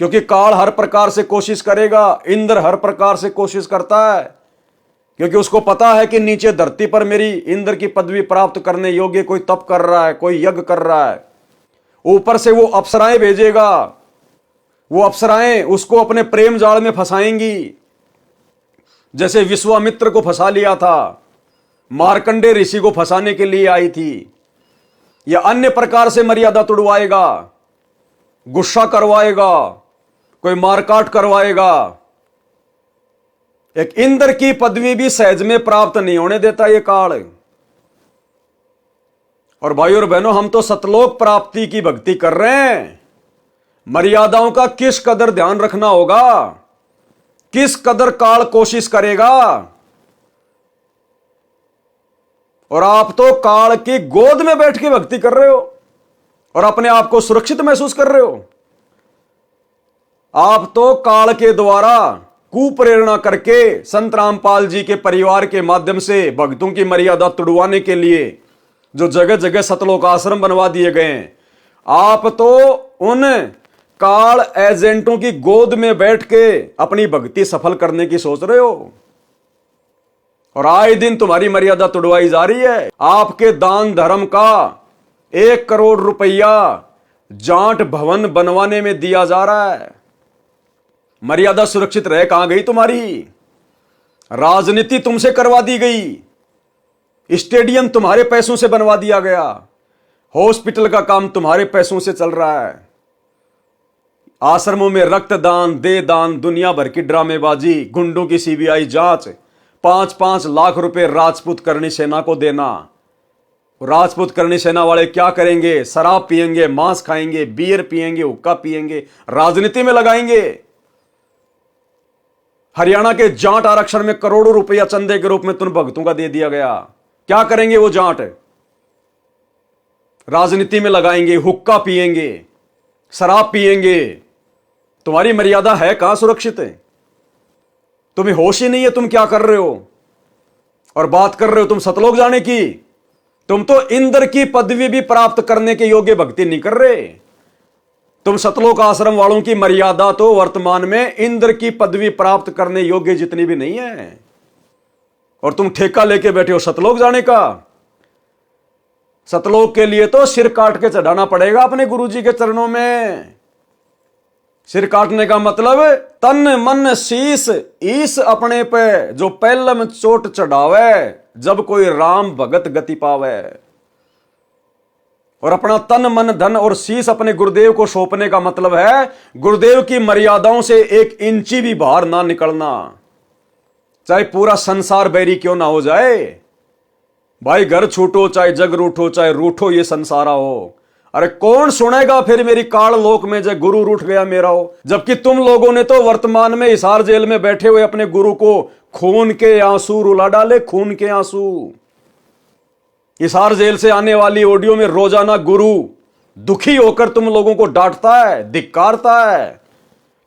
क्योंकि काल हर प्रकार से कोशिश करेगा, इंद्र हर प्रकार से कोशिश करता है, क्योंकि उसको पता है कि नीचे धरती पर मेरी इंद्र की पदवी प्राप्त करने योग्य कोई तप कर रहा है, कोई यज्ञ कर रहा है। ऊपर से वो अप्सराएं भेजेगा, वो अप्सराएं उसको अपने प्रेम जाल में फंसाएंगी, जैसे विश्वामित्र को फंसा लिया था, मार्कंडे ऋषि को फंसाने के लिए आई थी, या अन्य प्रकार से मर्यादा तुड़वाएगा, गुस्सा करवाएगा, कोई मारकाट करवाएगा। एक इंद्र की पदवी भी सहज में प्राप्त नहीं होने देता ये काल। और भाई और बहनों, हम तो सतलोक प्राप्ति की भक्ति कर रहे हैं। मर्यादाओं का किस कदर ध्यान रखना होगा, किस कदर काल कोशिश करेगा। और आप तो काल की गोद में बैठ के भक्ति कर रहे हो और अपने आप को सुरक्षित महसूस कर रहे हो। आप तो काल के द्वारा कुप्रेरणा करके संत रामपाल जी के परिवार के माध्यम से भक्तों की मर्यादा तुड़वाने के लिए जो जगह जगह सतलोक आश्रम बनवा दिए गए हैं, आप तो उन काल एजेंटों की गोद में बैठ के अपनी भक्ति सफल करने की सोच रहे हो। और आए दिन तुम्हारी मर्यादा तुड़वाई जा रही है। आपके दान धर्म का 1 करोड़ रुपया जाट भवन बनवाने में दिया जा रहा है। मर्यादा सुरक्षित रहे कहां गई तुम्हारी? राजनीति तुमसे करवा दी गई, स्टेडियम तुम्हारे पैसों से बनवा दिया गया, हॉस्पिटल का काम तुम्हारे पैसों से चल रहा है, आश्रमों में रक्तदान, दे दान, दुनिया भर की ड्रामेबाजी, गुंडों की सीबीआई जांच, 5-5 लाख रुपए राजपूत करनी सेना को देना। राजपूत करनी सेना वाले क्या करेंगे? शराब पिएंगे, मांस खाएंगे, बियर पिएंगे, हुक्का पिएंगे, राजनीति में लगाएंगे। हरियाणा के जाट आरक्षण में करोड़ों रुपया चंदे के रूप में तुम भक्तों का दे दिया गया। क्या करेंगे वो जाट? राजनीति में लगाएंगे, हुक्का पिएंगे, शराब पिएंगे। तुम्हारी मर्यादा है कहां सुरक्षित है? तुम्हें होश ही नहीं है तुम क्या कर रहे हो। और बात कर रहे हो तुम सतलोक जाने की। तुम तो इंद्र की पदवी भी प्राप्त करने के योग्य भक्ति नहीं कर रहे। तुम सतलोक आश्रम वालों की मर्यादा तो वर्तमान में इंद्र की पदवी प्राप्त करने योग्य जितनी भी नहीं है, और तुम ठेका लेके बैठे हो सतलोक जाने का। सतलोक के लिए तो सिर काट के चढ़ाना पड़ेगा अपने गुरुजी के चरणों में। सिर काटने का मतलब तन मन शीस ईस अपने पे जो पहलम चोट चढ़ावे, जब कोई राम भगत गति पावे। और अपना तन मन धन और शीश अपने गुरुदेव को सौंपने का मतलब है गुरुदेव की मर्यादाओं से 1 इंची भी बाहर ना निकलना, चाहे पूरा संसार बैरी क्यों ना हो जाए। भाई घर छूटो चाहे जग रूठो, चाहे रूठो ये संसारा हो। अरे कौन सुनेगा फिर मेरी काल लोक में जब गुरु रूठ गया मेरा हो। जबकि तुम लोगों ने तो वर्तमान में हिसार जेल में बैठे हुए अपने गुरु को खून के आंसू रुला डाले, खून के आंसू। हिसार जेल से आने वाली ऑडियो में रोजाना गुरु दुखी होकर तुम लोगों को डांटता है, धिक्कारता है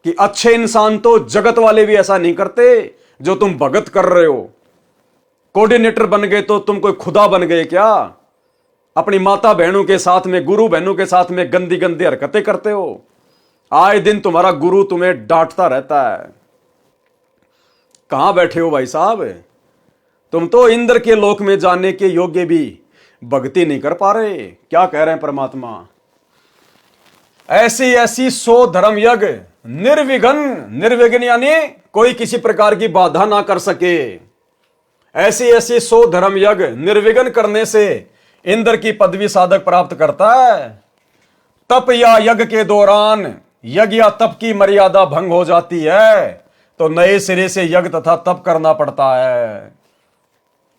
कि अच्छे इंसान तो जगत वाले भी ऐसा नहीं करते जो तुम भगत कर रहे हो। कोऑर्डिनेटर बन गए तो तुम कोई खुदा बन गए क्या? अपनी माता बहनों के साथ में, गुरु बहनों के साथ में गंदी गंदी हरकतें करते हो। आए दिन तुम्हारा गुरु तुम्हें डांटता रहता है। कहां बैठे हो भाई साहब? तुम तो इंद्र के लोक में जाने के योग्य भी भक्ति नहीं कर पा रहे। क्या कह रहे हैं परमात्मा? ऐसी ऐसी 100 धर्म यज्ञ निर्विघ्न, निर्विघ्न यानी कोई किसी प्रकार की बाधा ना कर सके। ऐसी ऐसी 100 धर्म यज्ञ निर्विघ्न करने से इंद्र की पदवी साधक प्राप्त करता है। तप या यज्ञ के दौरान यज्ञ या तप की मर्यादा भंग हो जाती है तो नए सिरे से यज्ञ तथा तप करना पड़ता है।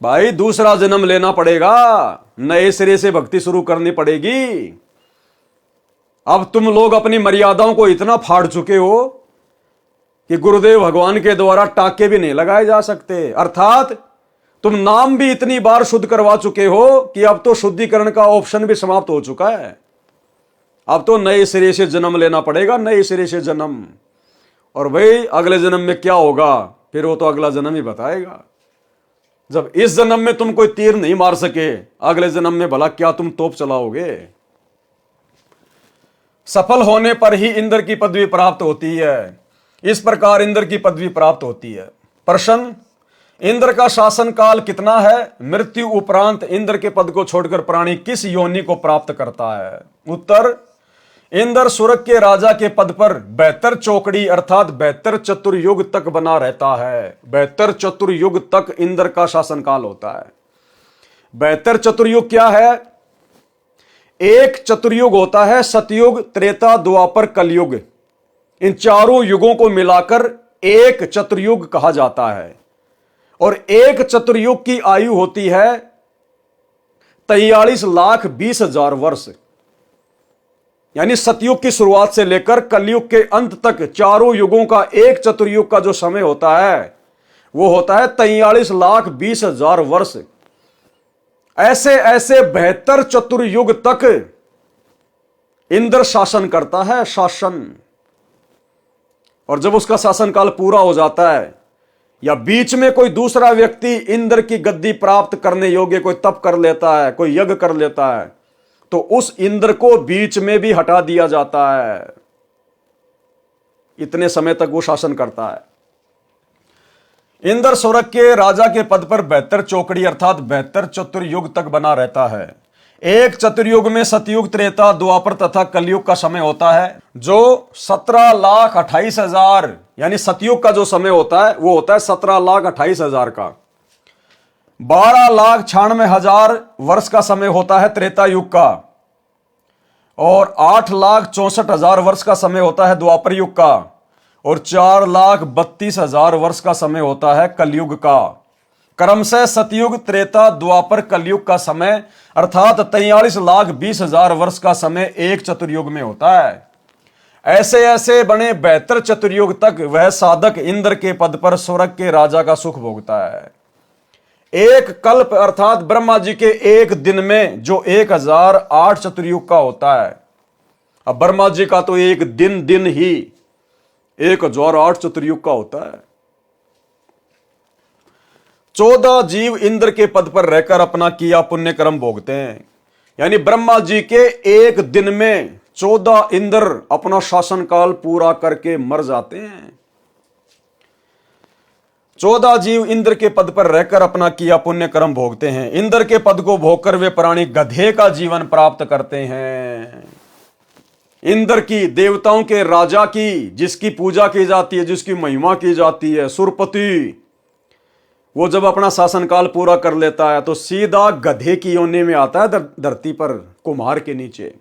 भाई दूसरा जन्म लेना पड़ेगा, नए सिरे से भक्ति शुरू करनी पड़ेगी। अब तुम लोग अपनी मर्यादाओं को इतना फाड़ चुके हो कि गुरुदेव भगवान के द्वारा टाके भी नहीं लगाए जा सकते। अर्थात तुम नाम भी इतनी बार शुद्ध करवा चुके हो कि अब तो शुद्धिकरण का ऑप्शन भी समाप्त हो चुका है। अब तो नए सिरे से जन्म लेना पड़ेगा, नए सिरे से जन्म। और भाई अगले जन्म में क्या होगा फिर वो तो अगला जन्म ही बताएगा। जब इस जन्म में तुम कोई तीर नहीं मार सके, अगले जन्म में भला क्या तुम तोप चलाओगे? सफल होने पर ही इंद्र की पदवी प्राप्त होती है। इस प्रकार इंद्र की पदवी प्राप्त होती है। प्रश्न, इंद्र का शासन काल कितना है? मृत्यु उपरांत इंद्र के पद को छोड़कर प्राणी किस योनि को प्राप्त करता है? उत्तर, इंद्र स्वर्ग के राजा के पद पर 72 चौकड़ी अर्थात 72 चतुर्युग तक बना रहता है। 72 चतुर्युग तक इंद्र का शासन काल होता है। 72 चतुर्युग क्या है? एक चतुर्युग होता है सतयुग, त्रेता, द्वापर, कलयुग। इन चारों युगों को मिलाकर एक चतुर्युग कहा जाता है। और एक चतुर्युग की आयु होती है 43,20,000 वर्ष। यानी सतयुग की शुरुआत से लेकर कलयुग के अंत तक चारों युगों का एक चतुर्युग का जो समय होता है वो होता है 43,20,000 वर्ष। ऐसे ऐसे 72 चतुर्युग तक इंद्र शासन करता है, शासन। और जब उसका शासनकाल पूरा हो जाता है या बीच में कोई दूसरा व्यक्ति इंद्र की गद्दी प्राप्त करने योग्य कोई तप कर लेता है, कोई यज्ञ कर लेता है, तो उस इंद्र को बीच में भी हटा दिया जाता है। इतने समय तक वो शासन करता है। इंद्र स्वर्ग के राजा के पद पर 72 चौकड़ी अर्थात 72 चतुर्युग तक बना रहता है। एक चतुर्युग में सतयुग, त्रेता, द्वापर तथा कलयुग का समय होता है, जो 17,28,000 यानी सतयुग का जो समय होता है वो होता है 17,28,000 का। 12,96,000 वर्ष का समय होता है त्रेता युग का और 8,64,000 वर्ष का समय होता है द्वापर युग का और 4,32,000 वर्ष का समय होता है कलयुग का। क्रमशः सतयुग, त्रेता, द्वापर, कलयुग का समय अर्थात 43,20,000 वर्ष का समय एक चतुर्युग में होता है। ऐसे ऐसे बने 72 चतुर्युग तक वह साधक इंद्र के पद पर स्वर्ग के राजा का सुख भोगता है। एक कल्प अर्थात ब्रह्मा जी के एक दिन में जो 1008 चतुर्युग का होता है। अब ब्रह्मा जी का तो एक दिन ही 1008 चतुर्युग का होता है। 14 जीव इंद्र के पद पर रहकर अपना किया पुण्य कर्म भोगते हैं। यानी ब्रह्मा जी के एक दिन में 14 इंद्र अपना शासनकाल पूरा करके मर जाते हैं। 14 जीव इंद्र के पद पर रहकर अपना किया पुण्य कर्म भोगते हैं। इंद्र के पद को भोगकर वे प्राणी गधे का जीवन प्राप्त करते हैं। इंद्र की, देवताओं के राजा की, जिसकी पूजा की जाती है, जिसकी महिमा की जाती है, सुरपति, वो जब अपना शासनकाल पूरा कर लेता है तो सीधा गधे की योनि में आता है धरती पर। कुम्हार के नीचे,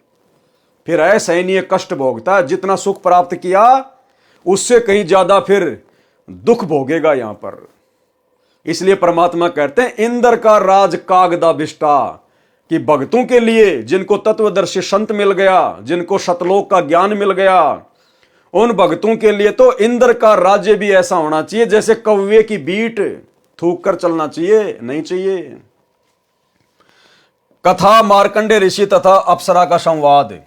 फिर असहनीय कष्ट भोगता है। जितना सुख प्राप्त किया उससे कहीं ज्यादा फिर दुख भोगेगा यहां पर। इसलिए परमात्मा कहते हैं इंद्र का राज कागदा बिष्टा, कि भक्तों के लिए, जिनको तत्वदर्शी संत मिल गया, जिनको शतलोक का ज्ञान मिल गया, उन भक्तों के लिए तो इंद्र का राज्य भी ऐसा होना चाहिए जैसे कौवे की बीट थूक कर चलना चाहिए, नहीं चाहिए। कथा मार्कंडे ऋषि तथा अप्सरा का संवाद।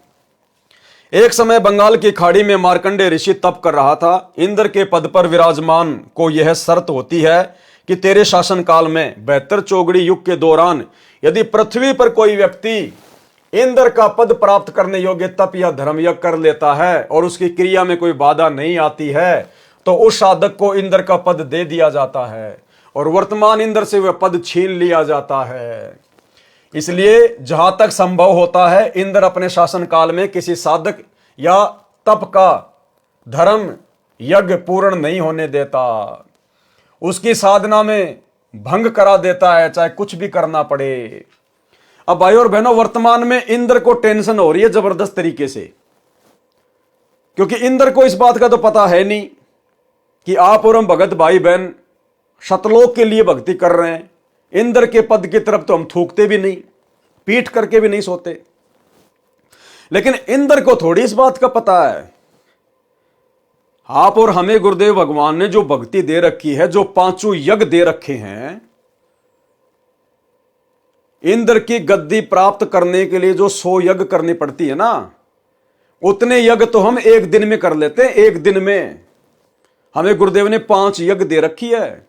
एक समय बंगाल की खाड़ी में मार्कंडे ऋषि तप कर रहा था। इंद्र के पद पर विराजमान को यह शर्त होती है कि तेरे शासन काल में 72 चौगड़ी युग के दौरान यदि पृथ्वी पर कोई व्यक्ति इंद्र का पद प्राप्त करने योग्य तप या धर्मयज्ञ कर लेता है और उसकी क्रिया में कोई बाधा नहीं आती है तो उस साधक को इंद्र का पद दे दिया जाता है और वर्तमान इंद्र से वह पद छीन लिया जाता है। इसलिए जहां तक संभव होता है इंद्र अपने शासन काल में किसी साधक या तप का धर्म यज्ञ पूर्ण नहीं होने देता, उसकी साधना में भंग करा देता है, चाहे कुछ भी करना पड़े। अब भाई और बहनों, वर्तमान में इंद्र को टेंशन हो रही है जबरदस्त तरीके से, क्योंकि इंद्र को इस बात का तो पता है नहीं कि आप और हम भगत भाई बहन शतलोक के लिए भक्ति कर रहे हैं। इंद्र के पद की तरफ तो हम थूकते भी नहीं, पीठ करके भी नहीं सोते। लेकिन इंद्र को थोड़ी इस बात का पता है। आप और हमें गुरुदेव भगवान ने जो भक्ति दे रखी है, जो 5 यज्ञ दे रखे हैं, इंद्र की गद्दी प्राप्त करने के लिए जो 100 यज्ञ करनी पड़ती है ना, उतने यज्ञ तो हम एक दिन में कर लेते हैं। एक दिन में हमें गुरुदेव ने 5 यज्ञ दे रखी है।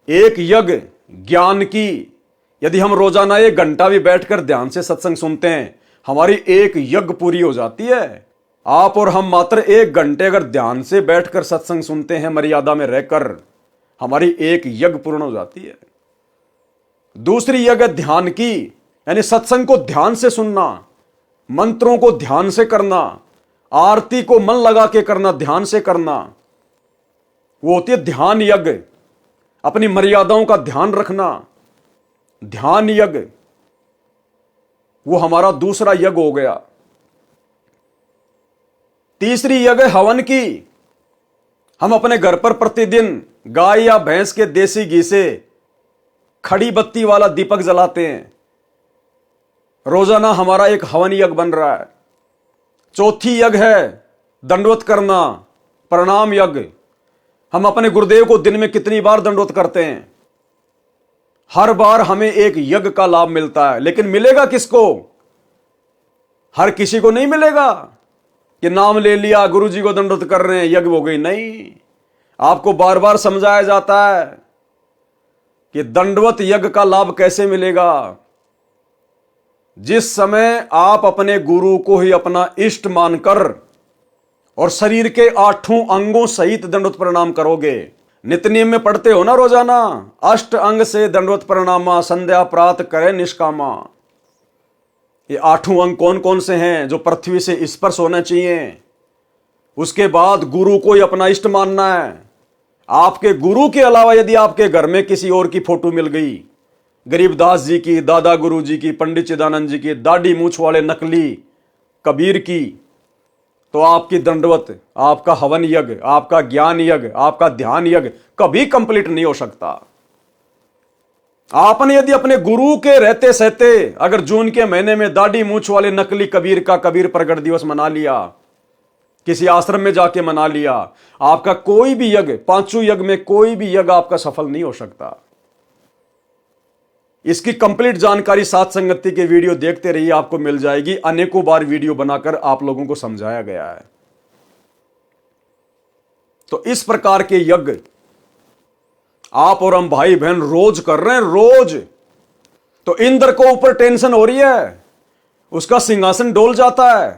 एक यज्ञ ज्ञान की, यदि हम रोजाना 1 घंटा भी बैठकर ध्यान से सत्संग सुनते हैं, हमारी एक यज्ञ पूरी हो जाती है। आप और हम मात्र 1 घंटे अगर ध्यान से बैठकर सत्संग सुनते हैं, मर्यादा में रहकर, हमारी एक यज्ञ पूर्ण हो जाती है। दूसरी यज्ञ ध्यान की, यानी सत्संग को ध्यान से सुनना, मंत्रों को ध्यान से करना, आरती को मन लगा के करना, ध्यान से करना, वो होती है ध्यान यज्ञ। अपनी मर्यादाओं का ध्यान रखना, ध्यान यज्ञ, वो हमारा दूसरा यज्ञ हो गया। तीसरी यज्ञ हवन की। हम अपने घर पर प्रतिदिन गाय या भैंस के देसी घी से खड़ी बत्ती वाला दीपक जलाते हैं। रोजाना हमारा एक हवन यज्ञ बन रहा है। चौथी यज्ञ है दंडवत करना, प्रणाम यज्ञ। हम अपने गुरुदेव को दिन में कितनी बार दंडवत करते हैं? हर बार हमें एक यज्ञ का लाभ मिलता है। लेकिन मिलेगा किसको? हर किसी को नहीं मिलेगा कि नाम ले लिया, गुरु जी को दंडवत कर रहे हैं, यज्ञ हो गई। नहीं, आपको बार बार समझाया जाता है कि दंडवत यज्ञ का लाभ कैसे मिलेगा। जिस समय आप अपने गुरु को ही अपना इष्ट मानकर और शरीर के 8 अंगों सहित दंडवत प्रणाम करोगे। नित्य नियम में पढ़ते हो ना रोजाना, अष्ट अंग से दंडवत प्रणामा, संध्या प्रात करे निष्कामा। ये 8 अंग कौन कौन से हैं जो पृथ्वी से स्पर्श होने चाहिए? उसके बाद गुरु को ही अपना इष्ट मानना है। आपके गुरु के अलावा यदि आपके घर में किसी और की फोटो मिल गई, गरीबदास जी की, दादा गुरु जी की, पंडित चिदानंद जी की, दाढ़ी मूछ वाले नकली कबीर की, तो आपकी दंडवत, आपका हवन यज्ञ, आपका ज्ञान यज्ञ, आपका ध्यान यज्ञ कभी कंप्लीट नहीं हो सकता। आपने यदि अपने गुरु के रहते सहते अगर जून के महीने में दाढ़ी मूछ वाले नकली कबीर का कबीर प्रगट दिवस मना लिया, किसी आश्रम में जाके मना लिया, आपका कोई भी यज्ञ, 5 यज्ञ में कोई भी यज्ञ आपका सफल नहीं हो सकता। इसकी कंप्लीट जानकारी साथ संगति के वीडियो देखते रहिए, आपको मिल जाएगी। अनेकों बार वीडियो बनाकर आप लोगों को समझाया गया है। तो इस प्रकार के यज्ञ आप और हम भाई बहन रोज कर रहे हैं, रोज। तो इंद्र को ऊपर टेंशन हो रही है, उसका सिंहासन डोल जाता है,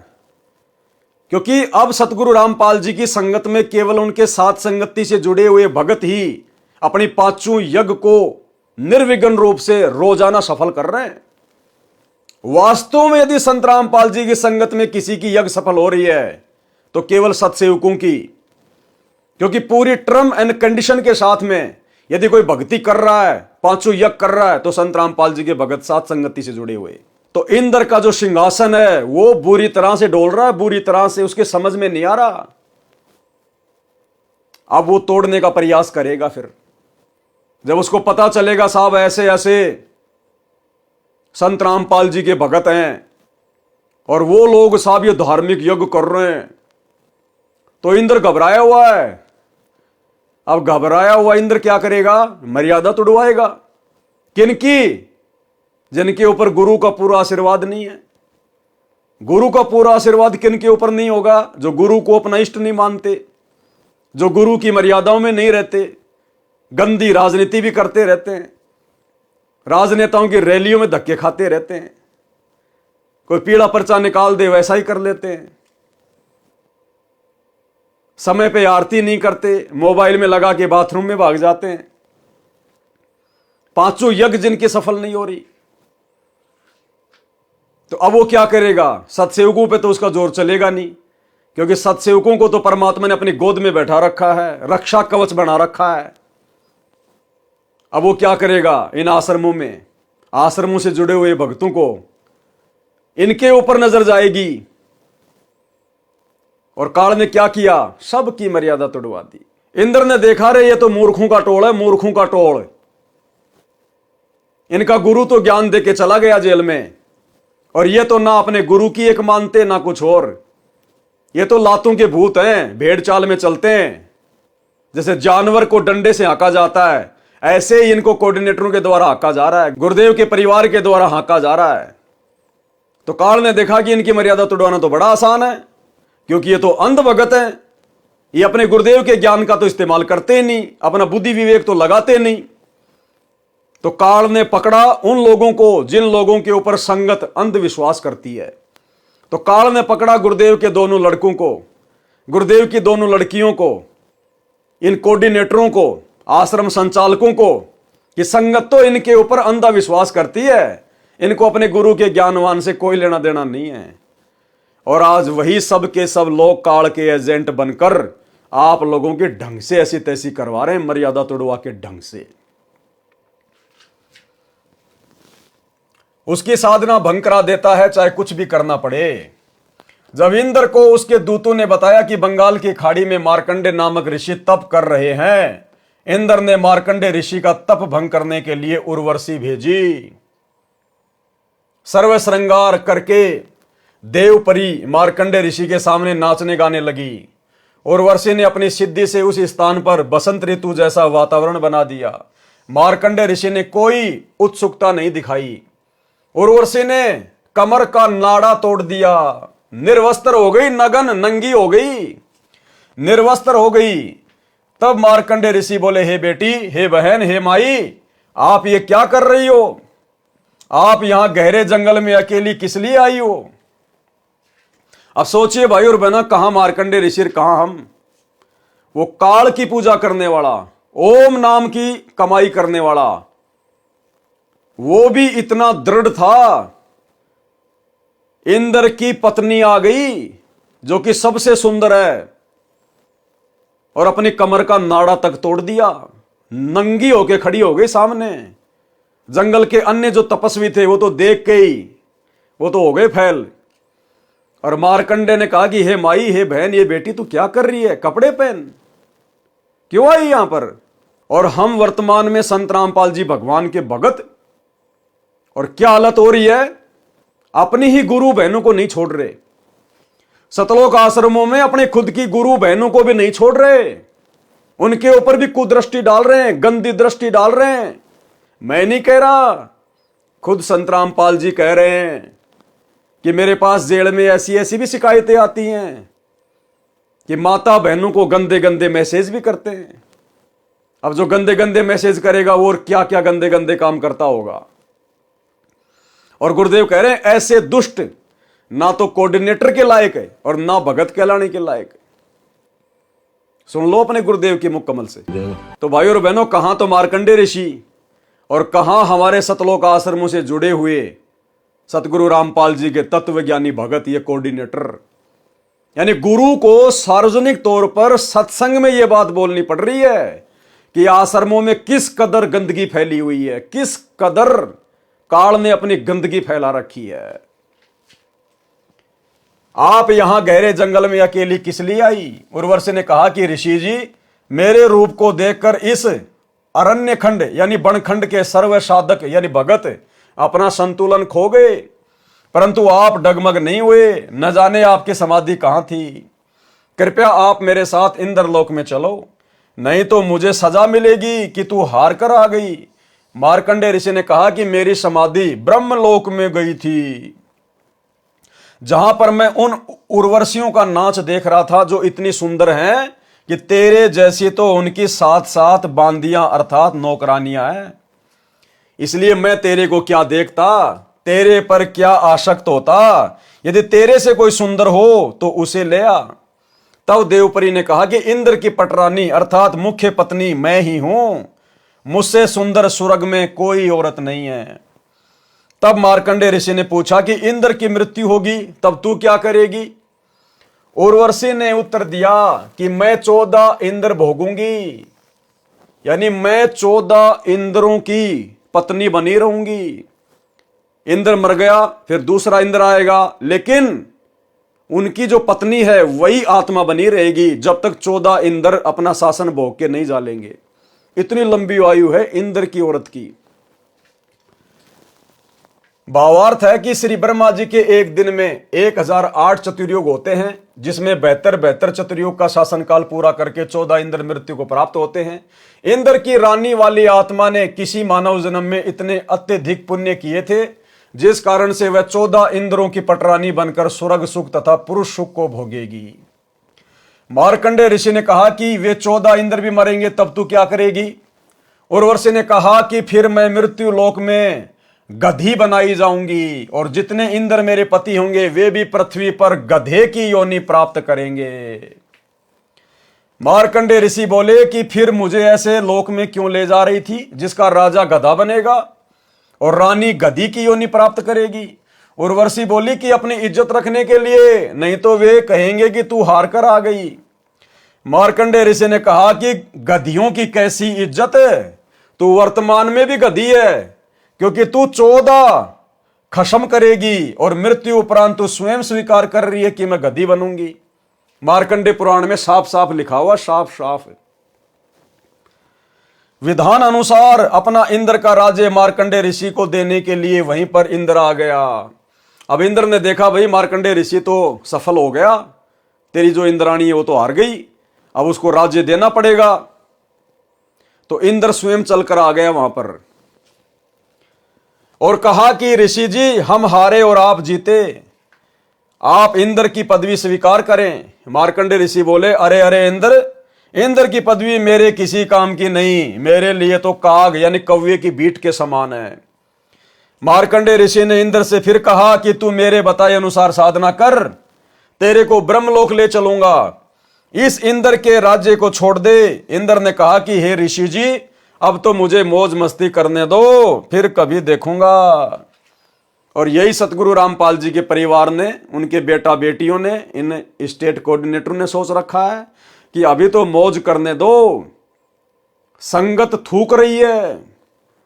क्योंकि अब सतगुरु रामपाल जी की संगत में केवल उनके साथ संगति से जुड़े हुए भगत ही अपनी 5 यज्ञ को निर्विघ्न रूप से रोजाना सफल कर रहे हैं। वास्तव में यदि संत रामपाल जी की संगत में किसी की यज्ञ सफल हो रही है तो केवल सत्सेवकों की, क्योंकि पूरी टर्म एंड कंडीशन के साथ में यदि कोई भक्ति कर रहा है, पांचों यज्ञ कर रहा है, तो संत रामपाल जी के भगत साथ संगति से जुड़े हुए। तो इंद्र का जो सिंहासन है वो बुरी तरह से डोल रहा है, बुरी तरह से, उसके समझ में नहीं आ रहा। अब वो तोड़ने का प्रयास करेगा। फिर जब उसको पता चलेगा साहब ऐसे ऐसे संत रामपाल जी के भगत हैं और वो लोग साहब ये धार्मिक यज्ञ कर रहे हैं, तो इंद्र घबराया हुआ है। अब घबराया हुआ इंद्र क्या करेगा? मर्यादा तोड़वाएगा। किनकी? जिनके ऊपर गुरु का पूरा आशीर्वाद नहीं है। गुरु का पूरा आशीर्वाद किनके ऊपर नहीं होगा? जो गुरु को अपना इष्ट नहीं मानते, जो गुरु की मर्यादाओं में नहीं रहते, गंदी राजनीति भी करते रहते हैं, राजनेताओं की रैलियों में धक्के खाते रहते हैं, कोई पीला पर्चा निकाल दे वैसा ही कर लेते हैं, समय पे आरती नहीं करते, मोबाइल में लगा के बाथरूम में भाग जाते हैं। पांचों यज्ञ जिनके सफल नहीं हो रही, तो अब वो क्या करेगा? सत्सेवकों पे तो उसका जोर चलेगा नहीं, क्योंकि सत्सेवकों को तो परमात्मा ने अपनी गोद में बैठा रखा है, रक्षा कवच बना रखा है। अब वो क्या करेगा? इन आश्रमों में, आश्रमों से जुड़े हुए भक्तों को, इनके ऊपर नजर जाएगी। और काल ने क्या किया? सबकी मर्यादा तोड़वा दी। इंद्र ने देखा रे ये तो मूर्खों का टोल है, मूर्खों का टोल। इनका गुरु तो ज्ञान देके चला गया जेल में, और ये तो ना अपने गुरु की एक मानते ना कुछ और। ये तो लातों के भूत हैं, भेड़ चाल में चलते हैं। जैसे जानवर को डंडे से हांका जाता है, ऐसे ही इनको कोऑर्डिनेटरों के द्वारा हांका जा रहा है, गुरुदेव के परिवार के द्वारा हांका जा रहा है। तो काल ने देखा कि इनकी मर्यादा तोड़वाना तो बड़ा आसान है, क्योंकि ये तो अंध भगत हैं। ये अपने गुरुदेव के ज्ञान का तो इस्तेमाल करते ही नहीं, अपना बुद्धि विवेक तो लगाते नहीं। तो काल ने पकड़ा उन लोगों को जिन लोगों के ऊपर संगत अंधविश्वास करती है। तो काल ने पकड़ा गुरुदेव के दोनों लड़कों को, गुरुदेव की दोनों लड़कियों को, इन कोऑर्डिनेटरों को, आश्रम संचालकों को, कि संगत तो इनके ऊपर अंधा विश्वास करती है, इनको अपने गुरु के ज्ञानवान से कोई लेना देना नहीं है। और आज वही सब के सब लोग काल के एजेंट बनकर आप लोगों के ढंग से ऐसी तैसी करवा रहे हैं, मर्यादा तोड़वा के ढंग से। उसकी साधना भंग करा देता है, चाहे कुछ भी करना पड़े। जब इंद्र को उसके दूतों ने बताया कि बंगाल की खाड़ी में मार्कंडे नामक ऋषि तप कर रहे हैं, इंद्र ने मार्कंडे ऋषि का तप भंग करने के लिए उर्वशी भेजी। सर्व श्रृंगार करके देवपरी मार्कंडे ऋषि के सामने नाचने गाने लगी। उर्वशी ने अपनी सिद्धि से उस स्थान पर बसंत ऋतु जैसा वातावरण बना दिया। मार्कंडे ऋषि ने कोई उत्सुकता नहीं दिखाई। उर्वशी ने कमर का नाड़ा तोड़ दिया, निर्वस्त्र हो गई, नगन नंगी हो गई, निर्वस्त्र हो गई। तब मार्कंडे ऋषि बोले, हे बेटी, हे बहन, हे माई, आप ये क्या कर रही हो? आप यहां गहरे जंगल में अकेली किस लिए आई हो? अब सोचिए भाई और बहना, कहां मार्कंडे ऋषि, कहां हम? वो काल की पूजा करने वाला, ओम नाम की कमाई करने वाला, वो भी इतना दृढ़ था। इंद्र की पत्नी आ गई जो कि सबसे सुंदर है, और अपनी कमर का नाड़ा तक तोड़ दिया, नंगी होके खड़ी हो गई सामने। जंगल के अन्य जो तपस्वी थे वो तो देख के ही वो तो हो गए फैल। और मार्कंडे ने कहा कि हे माई, हे बहन, ये बेटी तू क्या कर रही है? कपड़े पहन, क्यों आई यहां पर? और हम वर्तमान में संत रामपाल जी भगवान के भगत, और क्या हालत हो रही है? अपनी ही गुरु बहनों को नहीं छोड़ रहे। सतलोक आश्रमों में अपने खुद की गुरु बहनों को भी नहीं छोड़ रहे, उनके ऊपर भी कुदृष्टि डाल रहे हैं, गंदी दृष्टि डाल रहे हैं। मैं नहीं कह रहा, खुद संत रामपाल जी कह रहे हैं कि मेरे पास जेल में ऐसी ऐसी भी शिकायतें आती हैं कि माता बहनों को गंदे गंदे मैसेज भी करते हैं। अब जो गंदे गंदे मैसेज करेगा वो और क्या क्या गंदे गंदे काम करता होगा। और गुरुदेव कह रहे हैं ऐसे दुष्ट ना तो कोऑर्डिनेटर के लायक है और ना भगत कहलाने के लायक है। सुन लो अपने गुरुदेव के मुख कमल से। तो भाई और बहनों, कहां तो मार्कंडे ऋषि और कहां हमारे सतलोक आश्रमों से जुड़े हुए सतगुरु रामपाल जी के तत्वज्ञानी भगत, ये कोऑर्डिनेटर। यानी गुरु को सार्वजनिक तौर पर सत्संग में यह बात बोलनी पड़ रही है कि आश्रमों में किस कदर गंदगी फैली हुई है, किस कदर काल ने अपनी गंदगी फैला रखी है। आप यहां गहरे जंगल में अकेली किस लिए आई? उर्वशी ने कहा कि ऋषि जी, मेरे रूप को देखकर इस अरण्य खंड यानी बनखंड के सर्व साधक यानी भगत अपना संतुलन खो गए, परंतु आप डगमग नहीं हुए। न जाने आपकी समाधि कहां थी। कृपया आप मेरे साथ इंद्रलोक में चलो, नहीं तो मुझे सजा मिलेगी कि तू हार कर आ गई। मार्कंडेय ऋषि ने कहा कि मेरी समाधि ब्रह्मलोक में गई थी, जहां पर मैं उन उर्वशियों का नाच देख रहा था जो इतनी सुंदर हैं कि तेरे जैसी तो उनकी साथ साथ बांदियां अर्थात नौकरानियां हैं। इसलिए मैं तेरे को क्या देखता, तेरे पर क्या आसक्त होता। यदि तेरे से कोई सुंदर हो तो उसे ले आ। तब देवपरी ने कहा कि इंद्र की पटरानी अर्थात मुख्य पत्नी मैं ही हूं, मुझसे सुंदर स्वर्ग में कोई औरत नहीं है। तब मार्कंडेय ऋषि ने पूछा कि इंद्र की मृत्यु होगी तब तू क्या करेगी? उर्वशी ने उत्तर दिया कि मैं 14 इंद्र भोगूंगी, यानी मैं 14 इंद्रों की पत्नी बनी रहूंगी। इंद्र मर गया फिर दूसरा इंद्र आएगा, लेकिन उनकी जो पत्नी है वही आत्मा बनी रहेगी जब तक 14 इंद्र अपना शासन भोग के नहीं जालेंगे। इतनी लंबी आयु है इंद्र की औरत की। भावार्थ है कि श्री ब्रह्मा जी के एक दिन में 1008 चतुर्युग होते हैं, जिसमें 72 चतुर्युग का शासनकाल पूरा करके 14 इंद्र मृत्यु को प्राप्त होते हैं। इंद्र की रानी वाली आत्मा ने किसी मानव जन्म में इतने अत्यधिक पुण्य किए थे जिस कारण से वह 14 इंद्रों की पटरानी बनकर स्वर्ग सुख तथा पुरुष सुख को भोगेगी। मार्कंडेय ऋषि ने कहा कि वे 14 इंद्र भी मरेंगे तब तू क्या करेगी? उर्वशी ने कहा कि फिर मैं मृत्यु लोक में गधी बनाई जाऊंगी और जितने इंद्र मेरे पति होंगे वे भी पृथ्वी पर गधे की योनि प्राप्त करेंगे। मार्कंडेय ऋषि बोले कि फिर मुझे ऐसे लोक में क्यों ले जा रही थी जिसका राजा गधा बनेगा और रानी गधी की योनि प्राप्त करेगी? उर्वशी बोली कि अपनी इज्जत रखने के लिए, नहीं तो वे कहेंगे कि तू हार कर आ गई। मार्कंडेय ऋषि ने कहा कि गधियों की कैसी इज्जत है, तू वर्तमान में भी गधी है, क्योंकि तू 14 खत्म करेगी और मृत्यु उपरांत तू स्वयं स्वीकार कर रही है कि मैं गधी बनूंगी। मार्कंडेय पुराण में साफ साफ लिखा हुआ, साफ साफ विधान अनुसार अपना इंद्र का राज्य मार्कंडेय ऋषि को देने के लिए वहीं पर इंद्र आ गया। अब इंद्र ने देखा भाई मार्कंडेय ऋषि तो सफल हो गया, तेरी जो इंद्राणी है वो तो हार गई, अब उसको राज्य देना पड़ेगा। तो इंद्र स्वयं चलकर आ गया वहां पर और कहा कि ऋषि जी, हम हारे और आप जीते, आप इंद्र की पदवी स्वीकार करें। मार्कंडेय ऋषि बोले, अरे अरे इंद्र की पदवी मेरे किसी काम की नहीं, मेरे लिए तो काग यानी कौवे की बीट के समान है। मार्कंडेय ऋषि ने इंद्र से फिर कहा कि तू मेरे बताए अनुसार साधना कर, तेरे को ब्रह्मलोक ले चलूंगा, इस इंद्र के राज्य को छोड़ दे। इंद्र ने कहा कि हे ऋषि जी, अब तो मुझे मौज मस्ती करने दो, फिर कभी देखूंगा। और यही सतगुरु रामपाल जी के परिवार ने, उनके बेटा बेटियों ने, इन स्टेट कोऑर्डिनेटर ने सोच रखा है कि अभी तो मौज करने दो। संगत थूक रही है,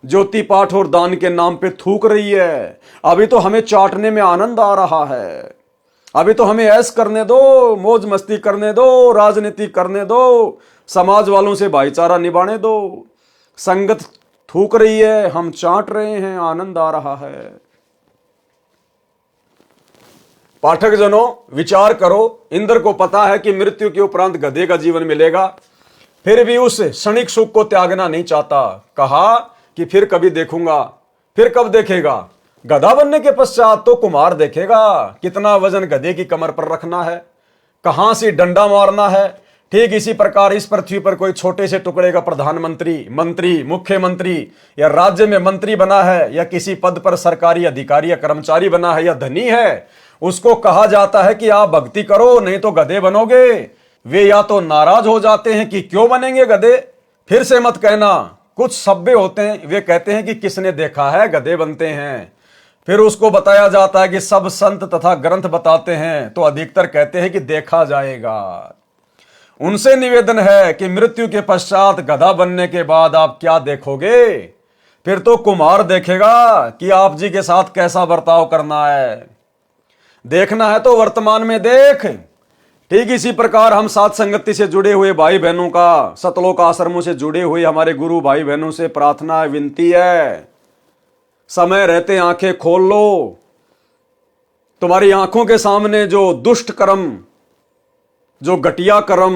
ज्योति पाठ और दान के नाम पे थूक रही है, अभी तो हमें चाटने में आनंद आ रहा है, अभी तो हमें ऐश करने दो, मौज मस्ती करने दो, राजनीति करने दो, समाज वालों से भाईचारा निभाने दो। संगत थूक रही है, हम चाट रहे हैं, आनंद आ रहा है। पाठक जनों, विचार करो, इंद्र को पता है कि मृत्यु के उपरांत गधे का जीवन मिलेगा, फिर भी उस क्षणिक सुख को त्यागना नहीं चाहता। कहा कि फिर कभी देखूंगा। फिर कब देखेगा? गधा बनने के पश्चात तो कुम्हार देखेगा कितना वजन गधे की कमर पर रखना है, कहां से डंडा मारना है। ठीक इसी प्रकार इस पृथ्वी पर कोई छोटे से टुकड़े का प्रधानमंत्री, मंत्री, मुख्यमंत्री या राज्य में मंत्री बना है या किसी पद पर सरकारी अधिकारी या कर्मचारी बना है या धनी है, उसको कहा जाता है कि आप भक्ति करो नहीं तो गधे बनोगे। वे या तो नाराज हो जाते हैं कि क्यों बनेंगे गधे, फिर से मत कहना। कुछ सभ्य होते हैं, वे कहते हैं कि किसने देखा है गधे बनते हैं। फिर उसको बताया जाता है कि सब संत तथा ग्रंथ बताते हैं, तो अधिकतर कहते हैं कि देखा जाएगा। उनसे निवेदन है कि मृत्यु के पश्चात गधा बनने के बाद आप क्या देखोगे? फिर तो कुम्हार देखेगा कि आप जी के साथ कैसा बर्ताव करना है। देखना है तो वर्तमान में देख। ठीक इसी प्रकार हम साथ संगति से जुड़े हुए भाई बहनों का, सतलोक आश्रमों से जुड़े हुए हमारे गुरु भाई बहनों से प्रार्थना है, विनती है, समय रहते आंखें खोल लो। तुम्हारी आंखों के सामने जो दुष्ट कर्म, जो घटिया कर्म,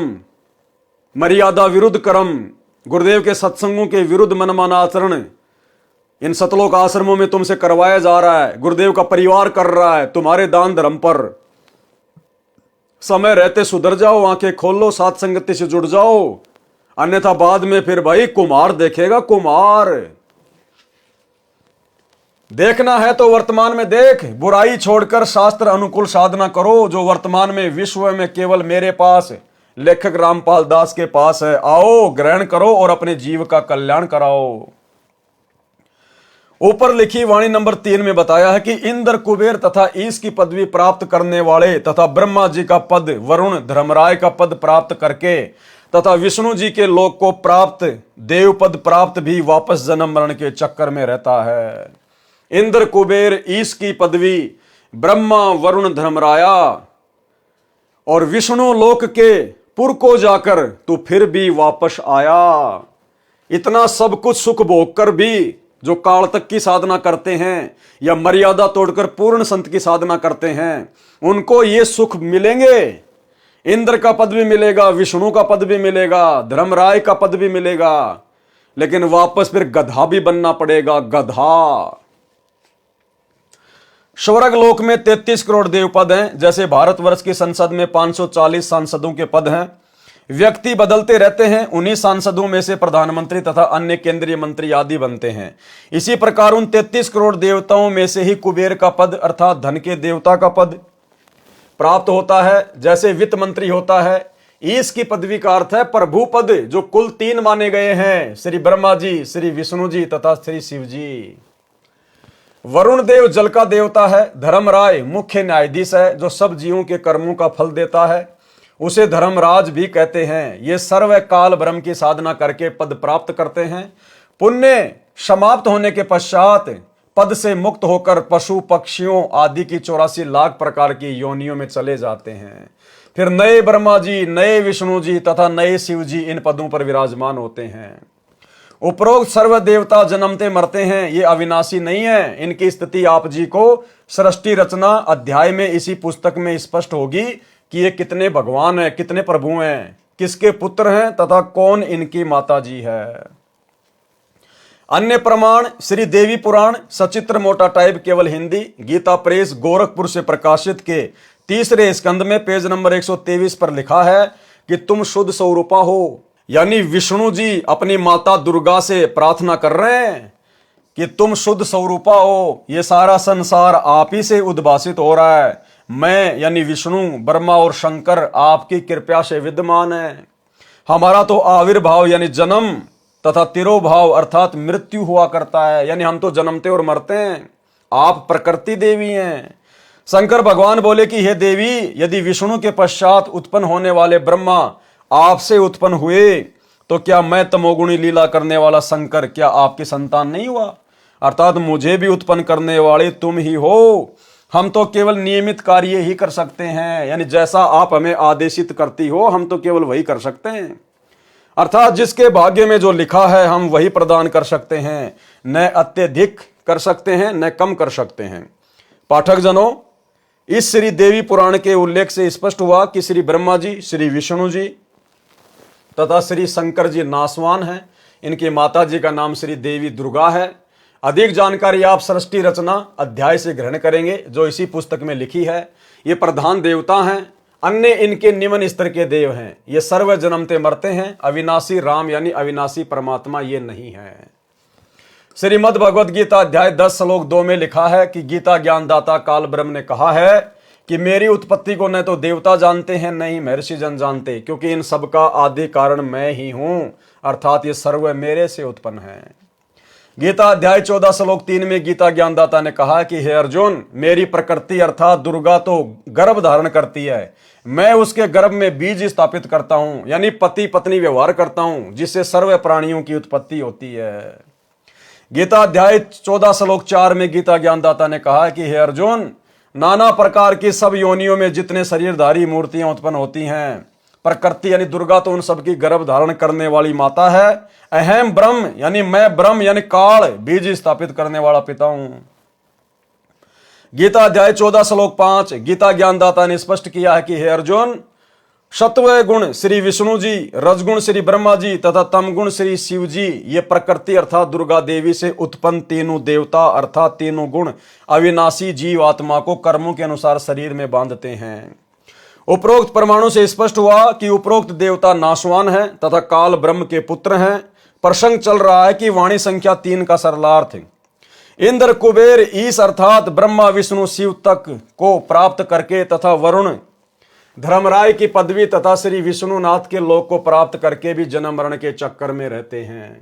मर्यादा विरुद्ध कर्म, गुरुदेव के सत्संगों के विरुद्ध मनमाना आचरण इन सतलोक आश्रमों में तुमसे करवाया जा रहा है, गुरुदेव का परिवार कर रहा है तुम्हारे दान धर्म पर। समय रहते सुधर जाओ, आंखें खोल लो, साथ संगति से जुड़ जाओ, अन्यथा बाद में फिर भाई कुम्हार देखेगा, कुम्हार। देखना है तो वर्तमान में देख, बुराई छोड़कर शास्त्र अनुकूल साधना करो, जो वर्तमान में विश्व में केवल मेरे पास, लेखक रामपाल दास के पास है। आओ ग्रहण करो और अपने जीव का कल्याण कराओ। ऊपर लिखी वाणी नंबर 3 में बताया है कि इंद्र, कुबेर तथा ईश की पदवी प्राप्त करने वाले तथा ब्रह्मा जी का पद, वरुण, धर्मराय का पद प्राप्त करके तथा विष्णु जी के लोक को प्राप्त, देव पद प्राप्त भी वापस जन्म मरण के चक्कर में रहता है। इंद्र, कुबेर, ईश की पदवी, ब्रह्मा, वरुण, धर्मराया और विष्णु लोक के पुर को जाकर तू फिर भी वापस आया। इतना सब कुछ सुख भोग कर भी जो काल तक की साधना करते हैं या मर्यादा तोड़कर पूर्ण संत की साधना करते हैं, उनको ये सुख मिलेंगे। इंद्र का पद भी मिलेगा, विष्णु का पद भी मिलेगा, धर्मराय का पद भी मिलेगा, लेकिन वापस फिर गधा भी बनना पड़ेगा, गधा। स्वर्ग लोक में 33 करोड़ देव पद हैं, जैसे भारतवर्ष की संसद में 540 सांसदों के पद हैं। व्यक्ति बदलते रहते हैं, उन्हीं सांसदों में से प्रधानमंत्री तथा अन्य केंद्रीय मंत्री आदि बनते हैं। इसी प्रकार उन 33 करोड़ देवताओं में से ही कुबेर का पद अर्थात धन के देवता का पद प्राप्त होता है, जैसे वित्त मंत्री होता है। ईश की पदवी का अर्थ है प्रभु पद, जो कुल 3 माने गए हैं, श्री ब्रह्मा जी, श्री विष्णु जी तथा श्री शिव जी। वरुण देव जल का देवता है। धर्मराय मुख्य न्यायाधीश है, जो सब जीवों के कर्मों का फल देता है, उसे धर्मराज भी कहते हैं। ये सर्व काल ब्रह्म की साधना करके पद प्राप्त करते हैं। पुण्य समाप्त होने के पश्चात पद से मुक्त होकर पशु पक्षियों आदि की 84 लाख प्रकार की योनियों में चले जाते हैं। फिर नए ब्रह्मा जी, नए विष्णु जी तथा नए शिव जी इन पदों पर विराजमान होते हैं। उपरोक्त सर्व देवता जन्मते मरते हैं, ये अविनाशी नहीं है। इनकी स्थिति आप जी को सृष्टि रचना अध्याय में इसी पुस्तक में स्पष्ट होगी कि ये कितने भगवान हैं, कितने प्रभु हैं, किसके पुत्र हैं तथा कौन इनकी माता जी है। अन्य प्रमाण श्री देवी पुराण सचित्र मोटा टाइप केवल हिंदी, गीता प्रेस गोरखपुर से प्रकाशित के 3रे स्कंद में पेज नंबर 123 पर लिखा है कि तुम शुद्ध स्वरूपा हो। यानी विष्णु जी अपनी माता दुर्गा से प्रार्थना कर रहे हैं कि तुम शुद्ध स्वरूपा हो, ये सारा संसार आप ही से उद्भासित हो रहा है। मैं यानी विष्णु, ब्रह्मा और शंकर आपकी कृपा से विद्यमान है। हमारा तो आविर्भाव यानी जन्म तथा तिरोभाव अर्थात मृत्यु हुआ करता है, यानी हम तो जन्मते और मरते हैं। आप प्रकृति देवी हैं। शंकर भगवान बोले कि हे देवी, यदि विष्णु के पश्चात उत्पन्न होने वाले ब्रह्मा आपसे उत्पन्न हुए तो क्या मैं तमोगुणी लीला करने वाला शंकर क्या आपकी संतान नहीं हुआ? अर्थात मुझे भी उत्पन्न करने वाले तुम ही हो। हम तो केवल नियमित कार्य ही कर सकते हैं, यानी जैसा आप हमें आदेशित करती हो हम तो केवल वही कर सकते हैं। अर्थात जिसके भाग्य में जो लिखा है हम वही प्रदान कर सकते हैं, न अत्यधिक कर सकते हैं न कम कर सकते हैं। पाठक जनों, इस श्री देवी पुराण के उल्लेख से स्पष्ट हुआ कि श्री ब्रह्मा जी, श्री विष्णु जी तथा श्री शंकर जी नासवान हैं। इनकी माता जी का नाम श्री देवी दुर्गा है। अधिक जानकारी आप सृष्टि रचना अध्याय से ग्रहण करेंगे, जो इसी पुस्तक में लिखी है। ये प्रधान देवता हैं, अन्य इनके निम्न स्तर के देव हैं। ये सर्व जन्मते मरते हैं। अविनाशी राम यानी अविनाशी परमात्मा ये नहीं है। श्रीमद् भगवद गीता अध्याय 10 श्लोक 2 में लिखा है कि गीता ज्ञानदाता काल ब्रह्म ने कहा है कि मेरी उत्पत्ति को न तो देवता जानते हैं न ही महर्षि जन जानते, क्योंकि इन सब का आदि कारण मैं ही हूं, अर्थात ये सर्व मेरे से उत्पन्न है। गीता अध्याय 14 श्लोक 3 में गीता ज्ञानदाता ने कहा कि हे अर्जुन, मेरी प्रकृति अर्थात दुर्गा तो गर्भ धारण करती है, मैं उसके गर्भ में बीज स्थापित करता हूं, यानी पति पत्नी व्यवहार करता हूं, जिससे सर्व प्राणियों की उत्पत्ति होती है। गीता अध्याय 14 श्लोक 4 में गीता ज्ञानदाता ने कहा कि हे अर्जुन, नाना प्रकार की सब योनियों में जितने शरीरधारी मूर्तियां उत्पन्न होती हैं, प्रकृति यानी दुर्गा तो उन सबकी गर्भ धारण करने वाली माता है। अहम ब्रह्म यानी मैं ब्रह्म यानी काल बीज स्थापित करने वाला पिता हूं। गीता अध्याय 14 श्लोक 5 गीता ज्ञानदाता ने स्पष्ट किया है कि हे अर्जुन, सत्व गुण श्री विष्णु जी, रजगुण श्री ब्रह्मा जी तथा तमगुण श्री शिव जी, ये प्रकृति अर्थात दुर्गा देवी से उत्पन्न तीनों देवता अर्थात तीनों गुण अविनाशी जीव आत्मा को कर्मों के अनुसार शरीर में बांधते हैं। उपरोक्त परमाणु से स्पष्ट हुआ कि उपरोक्त देवता नाशवान है तथा काल ब्रह्म के पुत्र हैं। प्रसंग चल रहा है कि वाणी संख्या 3 का सरलार्थ इंद्र कुबेर ईश अर्थात ब्रह्मा विष्णु शिव तक को प्राप्त करके तथा वरुण धर्मराय की पदवी तथा श्री विष्णुनाथ के लोक को प्राप्त करके भी जन्म मरण के चक्कर में रहते हैं।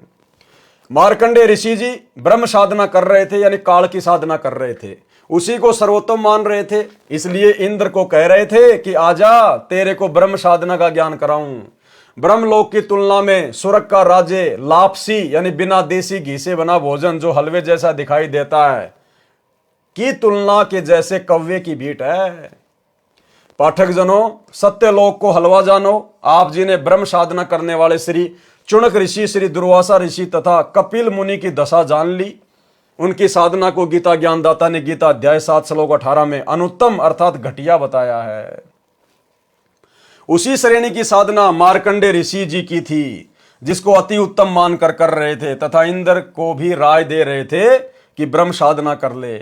मार्कंडेय ऋषि जी ब्रह्म साधना कर रहे थे, यानी काल की साधना कर रहे थे, उसी को सर्वोत्तम मान रहे थे, इसलिए इंद्र को कह रहे थे कि आजा, तेरे को ब्रह्म साधना का ज्ञान कराऊं। ब्रह्मलोक की तुलना में स्वर्ग का राज्य लापसी यानी बिना देसी घी से बना भोजन जो हलवे जैसा दिखाई देता है की तुलना के जैसे कव्वे की भीट है। पाठक जनों, सत्यलोक को हलवा जानो। आप जी ने ब्रह्म साधना करने वाले श्री चुनक ऋषि, श्री दुर्वासा ऋषि तथा कपिल मुनि की दशा जान ली। उनकी साधना को गीता ज्ञानदाता ने गीता अध्याय 7 श्लोक 18 में अनुत्तम अर्थात घटिया बताया है। उसी श्रेणी की साधना मार्कंडेय ऋषि जी की थी, जिसको अति उत्तम मानकर कर रहे थे तथा इंद्र को भी राय दे रहे थे कि ब्रह्म साधना कर ले।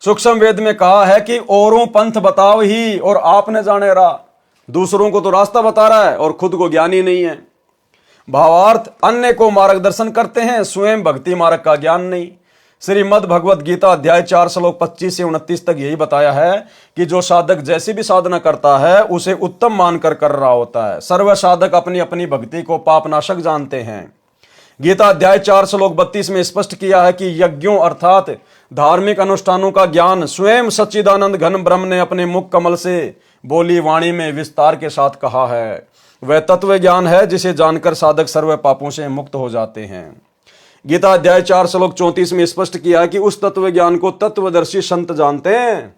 सूक्ष्म वेद में कहा है कि औरों पंथ बताओ ही और आपने जाने रहा। दूसरों को तो रास्ता बता रहा है और खुद को ज्ञानी नहीं है। भावार्थ, अन्य को मार्गदर्शन करते हैं, स्वयं भक्ति मार्ग का ज्ञान नहीं। श्रीमद् भगवत गीता अध्याय 4 श्लोक 25 से 29 तक यही बताया है कि जो साधक जैसी भी साधना करता है उसे उत्तम मानकर कर रहा होता है। सर्व साधक अपनी अपनी भक्ति को पापनाशक जानते हैं। गीता अध्याय 4 श्लोक 32 में स्पष्ट किया है कि यज्ञों अर्थात धार्मिक अनुष्ठानों का ज्ञान स्वयं सच्चिदानंद घन ब्रह्म ने अपने मुख कमल से बोली वाणी में विस्तार के साथ कहा है। वह तत्व ज्ञान है जिसे जानकर साधक सर्व पापों से मुक्त हो जाते हैं। गीता अध्याय 4 श्लोक 34 में स्पष्ट किया कि उस तत्व ज्ञान को तत्वदर्शी संत जानते हैं।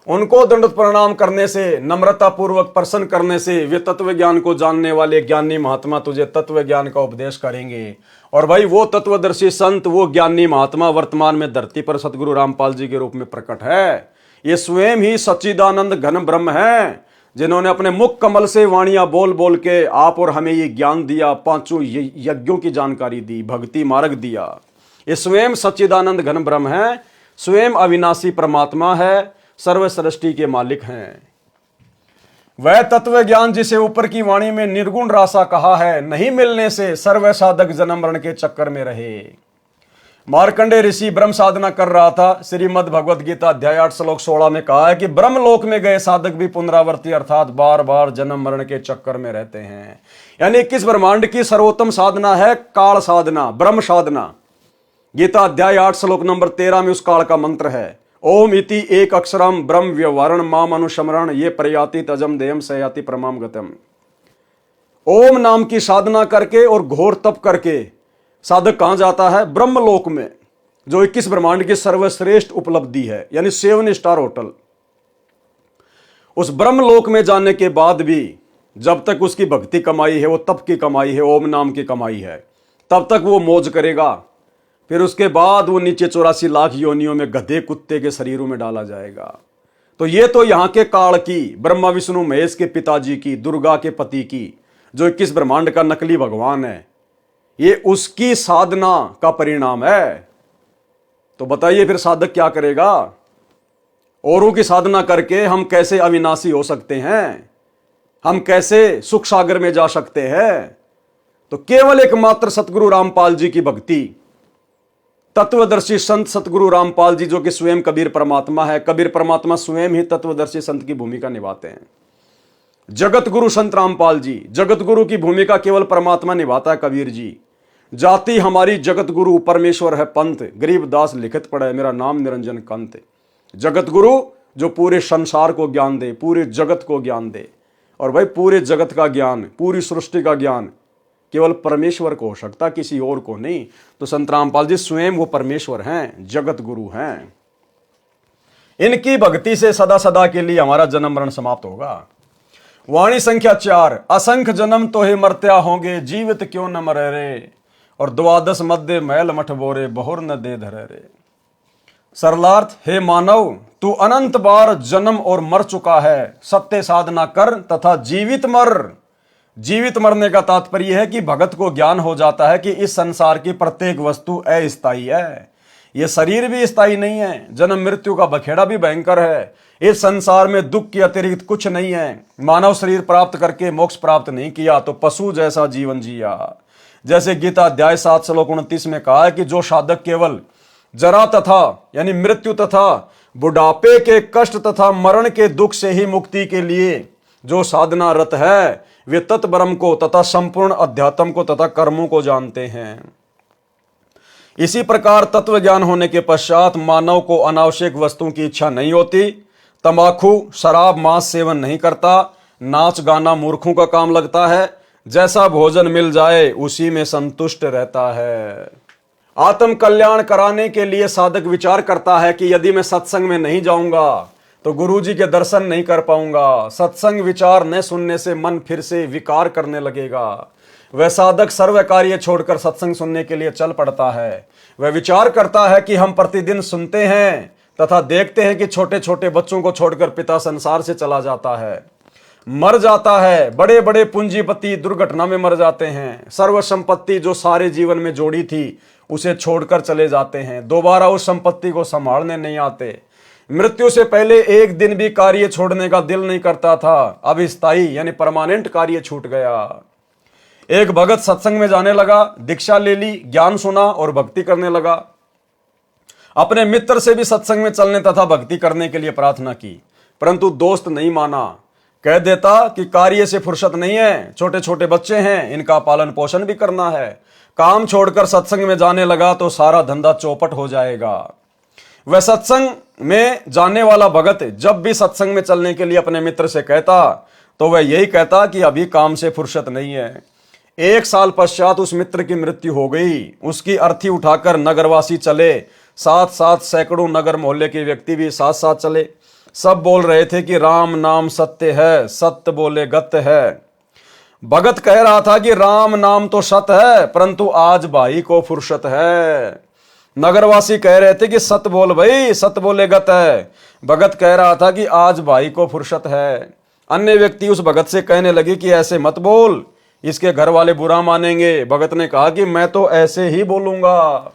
उनको दंडवत प्रणाम करने से, नम्रता पूर्वक प्रसन्न करने से वे तत्व ज्ञान को जानने वाले ज्ञानी महात्मा तुझे तत्व ज्ञान का उपदेश करेंगे। और भाई वो तत्वदर्शी संत, वो ज्ञानी महात्मा वर्तमान में धरती पर सतगुरु रामपाल जी के रूप में प्रकट है। ये स्वयं ही सच्चिदानंद घन ब्रह्म है, जिन्होंने अपने मुख कमल से वाणियां बोल बोल के आप और हमें ये ज्ञान दिया, पांचों यज्ञों की जानकारी दी, भक्ति मार्ग दिया। ये स्वयं सच्चिदानंद घन ब्रह्म है, स्वयं अविनाशी परमात्मा है, सर्व सृष्टि के मालिक हैं। वह तत्व ज्ञान जिसे ऊपर की वाणी में निर्गुण रासा कहा है, नहीं मिलने से सर्व साधक जन्म मरण के चक्कर में रहे। मार्कंडेय ऋषि ब्रह्म साधना कर रहा था। श्रीमद् भगवत गीता अध्याय 8 श्लोक 16 में कहा है कि ब्रह्मलोक में गए साधक भी पुनरावर्ती अर्थात बार बार जन्म मरण के चक्कर में रहते हैं। यानी 21 ब्रह्मांड की सर्वोत्तम साधना है काल साधना, ब्रह्म साधना। गीता अध्याय 8 श्लोक नंबर 13 में उस काल का मंत्र है, ओम इति एक अक्षरम ब्रह्म व्यवहारण माम अनुस्मरण ये प्रयाति तजम देयम सयाति प्रमाम गतम। ओम नाम की साधना करके और घोर तप करके साधक कहां जाता है? ब्रह्मलोक में, जो 21 ब्रह्मांड की सर्वश्रेष्ठ उपलब्धि है, यानी 7 स्टार होटल। उस ब्रह्मलोक में जाने के बाद भी जब तक उसकी भक्ति कमाई है, वो तप की कमाई है, ओम नाम की कमाई है, तब तक वो मौज करेगा। फिर उसके बाद वो नीचे 84 लाख योनियों में गधे कुत्ते के शरीरों में डाला जाएगा। तो ये तो यहां के काल की, ब्रह्मा विष्णु महेश के पिताजी की, दुर्गा के पति की, जो 21 ब्रह्मांड का नकली भगवान है, ये उसकी साधना का परिणाम है। तो बताइए फिर साधक क्या करेगा? औरों की साधना करके हम कैसे अविनाशी हो सकते हैं? हम कैसे सुख सागर में जा सकते हैं? तो केवल एकमात्र सतगुरु रामपाल जी की भक्ति, तत्वदर्शी संत सतगुरु रामपाल जी, जो कि स्वयं कबीर परमात्मा है। कबीर परमात्मा स्वयं ही तत्वदर्शी संत की भूमिका निभाते हैं। जगत गुरु संत रामपाल जी, जगत गुरु की भूमिका केवल परमात्मा निभाता है, कबीर जी। जाति हमारी जगत गुरु परमेश्वर है पंत, गरीबदास लिखित पढ़े मेरा नाम निरंजन कंत। जगत गुरु जो पूरे संसार को ज्ञान दे, पूरे जगत को ज्ञान दे। और भाई पूरे जगत का ज्ञान, पूरी सृष्टि का ज्ञान केवल परमेश्वर को हो सकता, किसी और को नहीं। तो संत रामपाल जी स्वयं वो परमेश्वर हैं, जगत गुरु हैं। इनकी भक्ति से सदा सदा के लिए हमारा जन्म मरण समाप्त होगा। वाणी संख्या 4, असंख्य जन्म तो हे मर्त्या होंगे, जीवित क्यों न मरे रे। और द्वादश मध्य मैल मठ बोरे, बहुर न दे धरे रे। सरलार्थ, हे मानव तू अनंत बार जन्म और मर चुका है, सत्य साधना कर तथा जीवित मर। जीवित मरने का तात्पर्य है कि भगत को ज्ञान हो जाता है कि इस संसार की प्रत्येक वस्तु अस्थायी है। ये शरीर भी स्थायी नहीं है, जन्म मृत्यु का बखेड़ा भी भयंकर है। इस संसार में दुख के अतिरिक्त कुछ नहीं है। मानव शरीर प्राप्त करके मोक्ष प्राप्त नहीं किया तो पशु जैसा जीवन जिया। जैसे गीता अध्याय 7 श्लोक 29 में कहा है कि जो साधक केवल जरा तथा यानी मृत्यु तथा बुढ़ापे के कष्ट तथा मरण के दुख से ही मुक्ति के लिए जो साधना रत है, वे तत्ब्रह्म को तथा संपूर्ण अध्यात्म को तथा कर्मों को जानते हैं। इसी प्रकार तत्व ज्ञान होने के पश्चात मानव को अनावश्यक वस्तुओं की इच्छा नहीं होती। तंबाकू, शराब, मांस सेवन नहीं करता। नाच गाना मूर्खों का काम लगता है। जैसा भोजन मिल जाए उसी में संतुष्ट रहता है। आत्म कल्याण कराने के लिए साधक विचार करता है कि यदि मैं सत्संग में नहीं जाऊंगा तो गुरुजी के दर्शन नहीं कर पाऊंगा। सत्संग विचार न सुनने से मन फिर से विकार करने लगेगा। वह साधक सर्व कार्य छोड़कर सत्संग सुनने के लिए चल पड़ता है। वह विचार करता है कि हम प्रतिदिन सुनते हैं तथा देखते हैं कि छोटे छोटे बच्चों को छोड़कर पिता संसार से चला जाता है, मर जाता है। बड़े बड़े पूंजीपति दुर्घटना में मर जाते हैं। सर्व संपत्ति जो सारे जीवन में जोड़ी थी उसे छोड़कर चले जाते हैं, दोबारा उस संपत्ति को संभालने नहीं आते। मृत्यु से पहले एक दिन भी कार्य छोड़ने का दिल नहीं करता था, अब स्थायी यानी परमानेंट कार्य छूट गया। एक भगत सत्संग में जाने लगा, दीक्षा ले ली, ज्ञान सुना और भक्ति करने लगा। अपने मित्र से भी सत्संग में चलने तथा भक्ति करने के लिए प्रार्थना की, परंतु दोस्त नहीं माना। कह देता कि कार्य से फुर्सत नहीं है, छोटे छोटे बच्चे हैं, इनका पालन पोषण भी करना है। काम छोड़कर सत्संग में जाने लगा तो सारा धंधा चौपट हो जाएगा। वह सत्संग में जाने वाला भगत जब भी सत्संग में चलने के लिए अपने मित्र से कहता तो वह यही कहता कि अभी काम से फुर्सत नहीं है। 1 साल पश्चात उस मित्र की मृत्यु हो गई। उसकी अर्थी उठाकर नगरवासी चले, साथ साथ सैकड़ों नगर मोहल्ले के व्यक्ति भी साथ साथ चले। सब बोल रहे थे कि राम नाम सत्य है, सत्य बोले गत है। भगत कह रहा था कि राम नाम तो सत्य है, परंतु आज भाई को फुर्सत है। नगरवासी कह रहे थे कि सत्य बोल भाई, सत्य बोले गत है। भगत कह रहा था कि आज भाई को फुर्सत है। अन्य व्यक्ति उस भगत से कहने लगे कि ऐसे मत बोल, इसके घर वाले बुरा मानेंगे। भगत ने कहा कि मैं तो ऐसे ही बोलूंगा।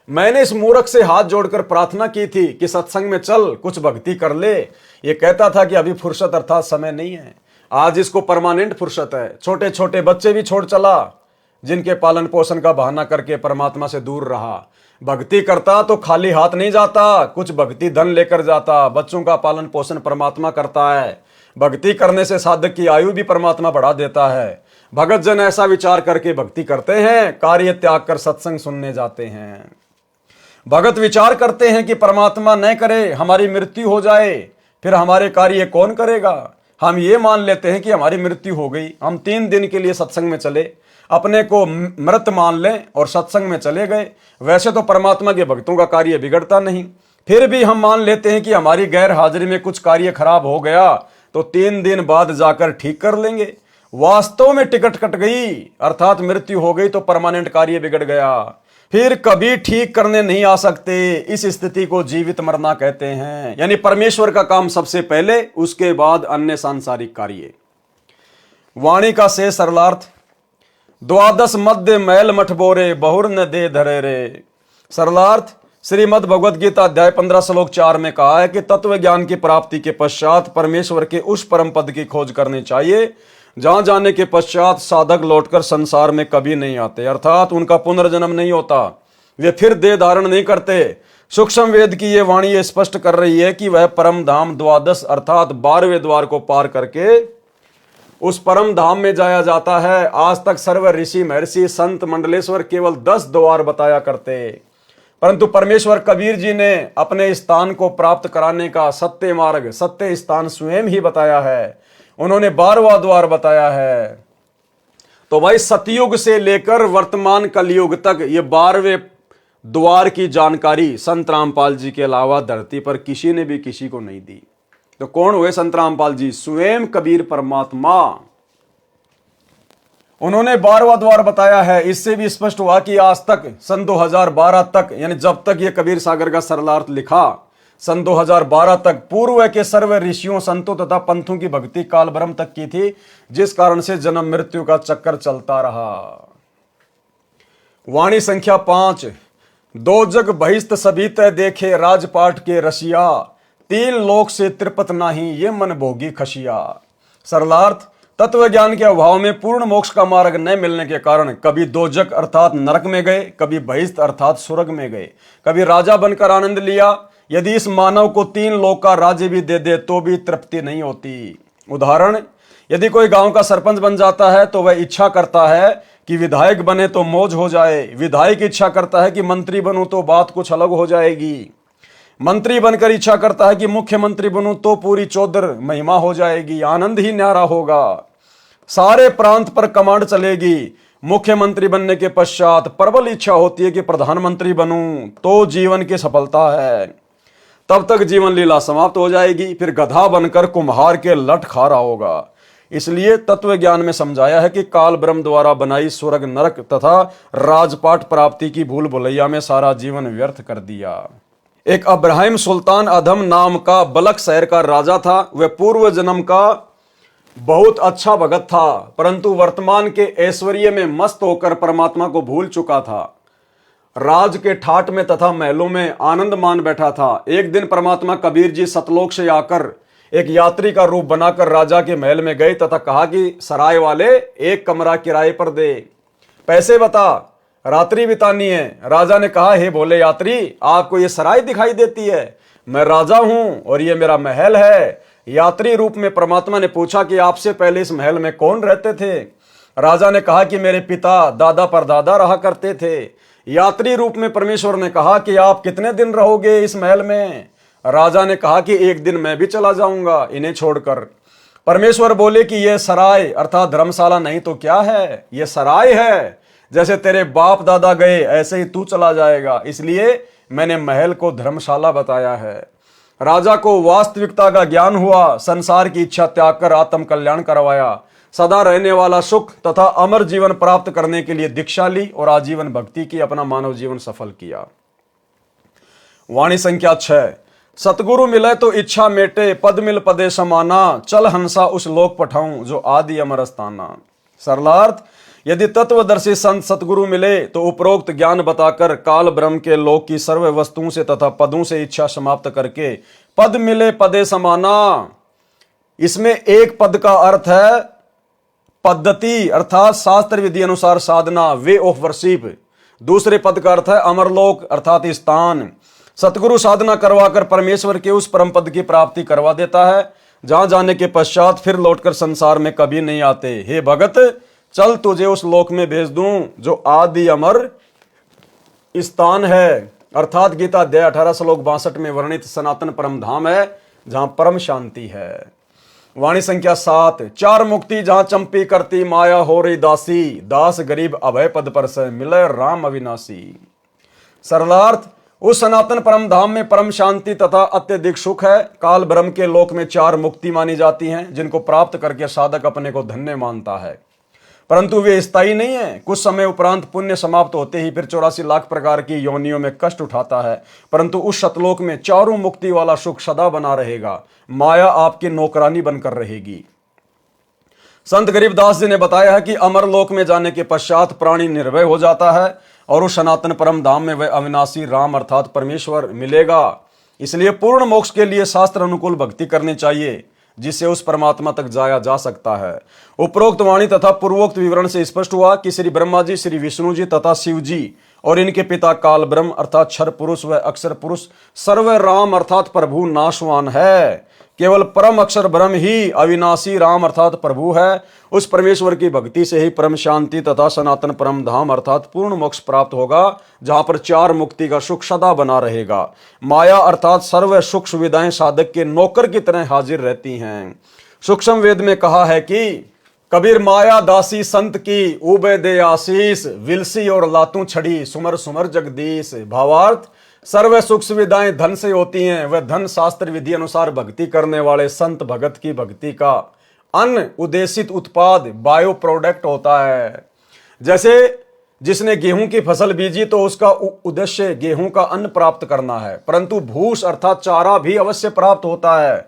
मैंने इस मूर्ख से हाथ जोड़कर प्रार्थना की थी कि सत्संग में चल, कुछ भक्ति कर ले। ये कहता था कि अभी फुर्सत अर्थात समय नहीं है। आज इसको परमानेंट फुर्सत है। छोटे छोटे बच्चे भी छोड़ चला, जिनके पालन पोषण का बहाना करके परमात्मा से दूर रहा। भक्ति करता तो खाली हाथ नहीं जाता, कुछ भक्ति धन लेकर जाता। बच्चों का पालन पोषण परमात्मा करता है। भक्ति करने से साधक की आयु भी परमात्मा बढ़ा देता है। भगत जन ऐसा विचार करके भक्ति करते हैं, कार्य त्याग कर सत्संग सुनने जाते हैं। भगत विचार करते हैं कि परमात्मा न करे हमारी मृत्यु हो जाए, फिर हमारे कार्य कौन करेगा। हम ये मान लेते हैं कि हमारी मृत्यु हो गई, हम 3 दिन के लिए सत्संग में चले, अपने को मृत मान लें और सत्संग में चले गए। वैसे तो परमात्मा के भक्तों का कार्य बिगड़ता नहीं, फिर भी हम मान लेते हैं कि हमारी गैर हाजिरी में कुछ कार्य खराब हो गया तो 3 दिन बाद जाकर ठीक कर लेंगे। वास्तव में टिकट कट गई अर्थात मृत्यु हो गई तो परमानेंट कार्य बिगड़ गया, फिर कभी ठीक करने नहीं आ सकते। इस स्थिति को जीवित मरना कहते हैं, यानी परमेश्वर का काम सबसे पहले, उसके बाद अन्य सांसारिक कार्य। वाणी का से सरलार्थ, द्वादश मध्य मैल मठ बोरे, बहुर न दे धरे रे। सरलार्थ, श्रीमद् भगवद गीता अध्याय 15 श्लोक 4 में कहा है कि तत्व ज्ञान की प्राप्ति के पश्चात परमेश्वर के उस परम पद की खोज करनी चाहिए जहां जाने के पश्चात साधक लौटकर संसार में कभी नहीं आते, अर्थात उनका पुनर्जन्म नहीं होता, वे फिर देह धारण नहीं करते। सूक्ष्म वेद की ये वाणी ये स्पष्ट कर रही है कि वह परम धाम द्वादश अर्थात 12वें द्वार को पार करके उस परम धाम में जाया जाता है। आज तक सर्व ऋषि महर्षि संत मंडलेश्वर केवल 10 द्वार बताया करते, परंतु परमेश्वर कबीर जी ने अपने स्थान को प्राप्त कराने का सत्य मार्ग, सत्य स्थान स्वयं ही बताया है। उन्होंने 12वां द्वार बताया है। तो भाई सतयुग से लेकर वर्तमान कलयुग तक ये 12वें द्वार की जानकारी संत रामपाल जी के अलावा धरती पर किसी ने भी किसी को नहीं दी। तो कौन हुए संत रामपाल जी? स्वयं कबीर परमात्मा। उन्होंने 12वां द्वार बताया है। इससे भी स्पष्ट हुआ कि आज तक सन 2012 तक, यानी जब तक ये कबीर सागर का सरलार्थ लिखा, सन 2012 तक पूर्व के सर्व ऋषियों संतों तथा पंथों की भक्ति काल ब्रह्म तक की थी, जिस कारण से जन्म मृत्यु का चक्कर चलता रहा। वाणी संख्या 5। दो जग बहिस्त सभी तय देखे राजपाट के रसिया, 3 लोक से त्रिपत नाही ये मन भोगी खशिया। सरलार्थ, तत्व ज्ञान के अभाव में पूर्ण मोक्ष का मार्ग न मिलने के कारण कभी दोजक अर्थात नरक में गए, कभी बहिष्ठ अर्थात स्वर्ग में गए, कभी राजा बनकर आनंद लिया। यदि इस मानव को 3 लोक का राज्य भी दे दे तो भी तृप्ति नहीं होती। उदाहरण, यदि कोई गांव का सरपंच बन जाता है तो वह इच्छा करता है कि विधायक बने तो मौज हो जाए, विधायक इच्छा करता है कि मंत्री बनूं तो बात कुछ अलग हो जाएगी, मंत्री बनकर इच्छा करता है कि मुख्यमंत्री बनूं तो पूरी चौधर महिमा हो जाएगी, आनंद ही न्यारा होगा, सारे प्रांत पर कमांड चलेगी। मुख्यमंत्री बनने के पश्चात प्रबल इच्छा होती है कि प्रधानमंत्री बनूं तो जीवन की सफलता है। तब तक जीवन लीला समाप्त हो जाएगी, फिर गधा बनकर कुम्हार के लट खा रहा होगा। इसलिए तत्व ज्ञान में समझाया है कि काल ब्रह्म द्वारा बनाई स्वर्ग नरक तथा राजपाट प्राप्ति की भूल भुलैया में सारा जीवन व्यर्थ कर दिया। एक अब्राहिम सुल्तान अधम नाम का बलक शहर का राजा था। वह पूर्व जन्म का बहुत अच्छा भगत था, परंतु वर्तमान के ऐश्वर्य में मस्त होकर परमात्मा को भूल चुका था। राज के ठाट में तथा महलों में आनंद मान बैठा था। एक दिन परमात्मा कबीर जी सतलोक से आकर एक यात्री का रूप बनाकर राजा के महल में गए तथा कहा कि सराय वाले, एक कमरा किराए पर दे, पैसे बता, रात्रि बितानी है। राजा ने कहा, हे भोले यात्री, आपको ये सराय दिखाई देती है? मैं राजा हूं और ये मेरा महल है। यात्री रूप में परमात्मा ने पूछा कि आपसे पहले इस महल में कौन रहते थे? राजा ने कहा कि मेरे पिता दादा परदादा रहा करते थे। यात्री रूप में परमेश्वर ने कहा कि आप कितने दिन रहोगे इस महल में? राजा ने कहा कि एक दिन मैं भी चला जाऊंगा इन्हें छोड़कर। परमेश्वर बोले कि यह सराय अर्थात धर्मशाला नहीं तो क्या है, यह सराय है। जैसे तेरे बाप दादा गए ऐसे ही तू चला जाएगा, इसलिए मैंने महल को धर्मशाला बताया है। राजा को वास्तविकता का ज्ञान हुआ, संसार की इच्छा त्याग कर आत्म कल्याण करवाया, सदा रहने वाला सुख तथा अमर जीवन प्राप्त करने के लिए दीक्षा ली और आजीवन भक्ति की, अपना मानव जीवन सफल किया। वाणी संख्या 6। सतगुरु मिले तो इच्छा मेटे, पद मिल पदे समाना, चल हंसा उस लोक पठाऊं जो आदि अमर स्थाना। सरलार्थ, यदि तत्वदर्शी संत सतगुरु मिले तो उपरोक्त ज्ञान बताकर काल ब्रह्म के लोक की सर्व वस्तुओं से तथा पदों से इच्छा समाप्त करके पद मिले पदे समाना। इसमें एक पद का अर्थ है पद्धति अर्थात शास्त्र विधि अनुसार साधना, वे ऑफ वर्शिप। दूसरे पद का अर्थ है अमरलोक अर्थात स्थान। सतगुरु साधना करवाकर परमेश्वर के उस परम पद की प्राप्ति करवा देता है, जहां जाने के पश्चात फिर लौटकर संसार में कभी नहीं आते। हे भगत, चल तुझे उस लोक में भेज दूं जो आदि अमर स्थान है, अर्थात गीता अध्याय 18 श्लोक 62 में वर्णित सनातन परम धाम है, जहां परम शांति है। वाणी संख्या 7। 4 मुक्ति जहां चंपी करती माया हो रही दासी, दास गरीब अभय पद पर से मिले राम अविनाशी। सरलार्थ, उस सनातन परम धाम में परम शांति तथा अत्यधिक सुख है। काल ब्रह्म के लोक में 4 मुक्ति मानी जाती हैं, जिनको प्राप्त करके साधक अपने को धन्य मानता है, परंतु वे स्थायी नहीं है। कुछ समय उपरांत पुण्य समाप्त होते ही फिर 84 लाख प्रकार की योनियों में कष्ट उठाता है, परंतु उस सतलोक में चारों मुक्ति वाला सुख सदा बना रहेगा। माया आपकी नौकरानी बनकर रहेगी। संत गरीबदास जी ने बताया है कि अमरलोक में जाने के पश्चात प्राणी निर्भय हो जाता है और उस सनातन परम धाम में वह अविनाशी राम अर्थात परमेश्वर मिलेगा। इसलिए पूर्ण मोक्ष के लिए शास्त्र अनुकूल भक्ति करनी चाहिए, जिससे उस परमात्मा तक जाया जा सकता है। उपरोक्त वाणी तथा पूर्वोक्त विवरण से स्पष्ट हुआ कि श्री ब्रह्मा जी, श्री विष्णु जी तथा शिव जी और इनके पिता काल ब्रह्म अर्थात क्षर पुरुष व अक्षर पुरुष सर्व राम अर्थात प्रभु नाशवान है। केवल परम अक्षर ब्रह्म ही अविनाशी राम अर्थात प्रभु है। उस परमेश्वर की भक्ति से ही परम शांति तथा सनातन परम धाम अर्थात पूर्ण मोक्ष प्राप्त होगा, जहां पर चार मुक्ति का सुख सदा बना रहेगा। माया अर्थात सर्व सुख सुविधाएं साधक के नौकर की तरह हाजिर रहती हैं। सूक्ष्म वेद में कहा है कि कबीर माया दासी संत की उबे दे आशीष, विलसी और लातू छड़ी सुमर सुमर जगदीश। भावार्थ, सर्व सुख सुविधाएं धन से होती हैं, वह धन शास्त्र विधि अनुसार भक्ति करने वाले संत भगत की भक्ति का अन्न उद्देशित उत्पाद बायो प्रोडक्ट होता है। जैसे जिसने गेहूं की फसल बीजी तो उसका उद्देश्य गेहूं का अन्न प्राप्त करना है, परंतु भूस अर्थात चारा भी अवश्य प्राप्त होता है।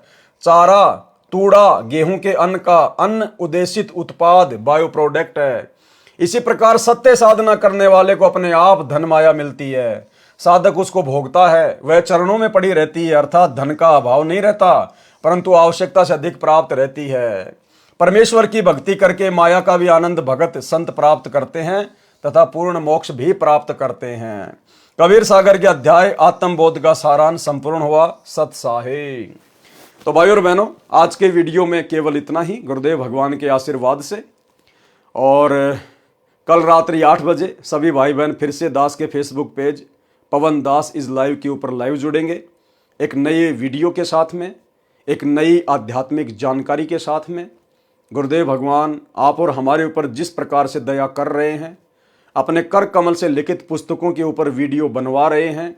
चारा तूड़ा गेहूं के अन्न का अन्न उद्देशित उत्पाद बायो प्रोडक्ट है। इसी प्रकार सत्य साधना करने वाले को अपने आप धन माया मिलती है, साधक उसको भोगता है, वह चरणों में पड़ी रहती है, अर्थात धन का अभाव नहीं रहता परंतु आवश्यकता से अधिक प्राप्त रहती है। परमेश्वर की भक्ति करके माया का भी आनंद भगत संत प्राप्त करते हैं तथा पूर्ण मोक्ष भी प्राप्त करते हैं। कबीर सागर के अध्याय आत्मबोध का सारांश संपूर्ण हुआ। सत साहे। तो भाई और बहनों, आज के वीडियो में केवल इतना ही, गुरुदेव भगवान के आशीर्वाद से। और कल रात्रि 8 बजे सभी भाई बहन फिर से दास के Facebook page Pawan Das is live के ऊपर लाइव जुड़ेंगे, एक नए वीडियो के साथ में, एक नई आध्यात्मिक जानकारी के साथ में। गुरुदेव भगवान आप और हमारे ऊपर जिस प्रकार से दया कर रहे हैं, अपने कर कमल से लिखित पुस्तकों के ऊपर वीडियो बनवा रहे हैं,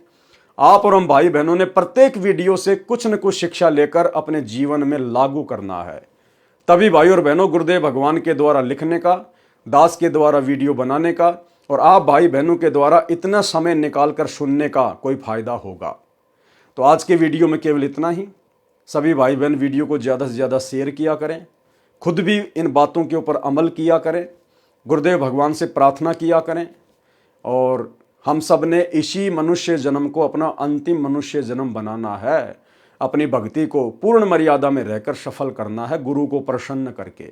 आप और हम भाई बहनों ने प्रत्येक वीडियो से कुछ न कुछ शिक्षा लेकर अपने जीवन में लागू करना है। तभी भाई और बहनों गुरुदेव भगवान के द्वारा लिखने का, दास के द्वारा वीडियो बनाने का और आप भाई बहनों के द्वारा इतना समय निकालकर सुनने का कोई फायदा होगा। तो आज के वीडियो में केवल इतना ही। सभी भाई बहन वीडियो को ज़्यादा से ज़्यादा शेयर किया करें, खुद भी इन बातों के ऊपर अमल किया करें, गुरुदेव भगवान से प्रार्थना किया करें और हम सब ने इसी मनुष्य जन्म को अपना अंतिम मनुष्य जन्म बनाना है। अपनी भक्ति को पूर्ण मर्यादा में रहकर सफल करना है, गुरु को प्रसन्न करके।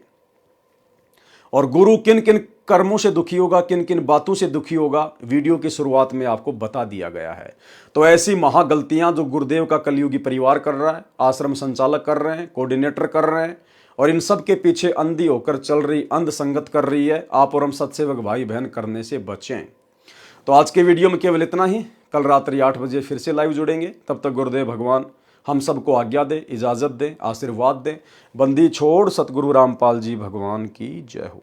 और गुरु किन किन कर्मों से दुखी होगा, किन किन बातों से दुखी होगा, वीडियो की शुरुआत में आपको बता दिया गया है। तो ऐसी महागलतियां जो गुरुदेव का कलयुगी परिवार कर रहा है, आश्रम संचालक कर रहे हैं, कोऑर्डिनेटर कर रहे हैं और इन सब के पीछे अंधी होकर चल रही अंध संगत कर रही है, आप और हम सत्सेवक भाई बहन करने से बचें। तो आज के वीडियो में केवल इतना ही। कल रात्रि 8 बजे फिर से लाइव जुड़ेंगे। तब तक गुरुदेव भगवान हम सबको आज्ञा दे, इजाज़त दे, आशीर्वाद दे। बंदी छोड़ सतगुरु रामपाल जी भगवान की जय हो।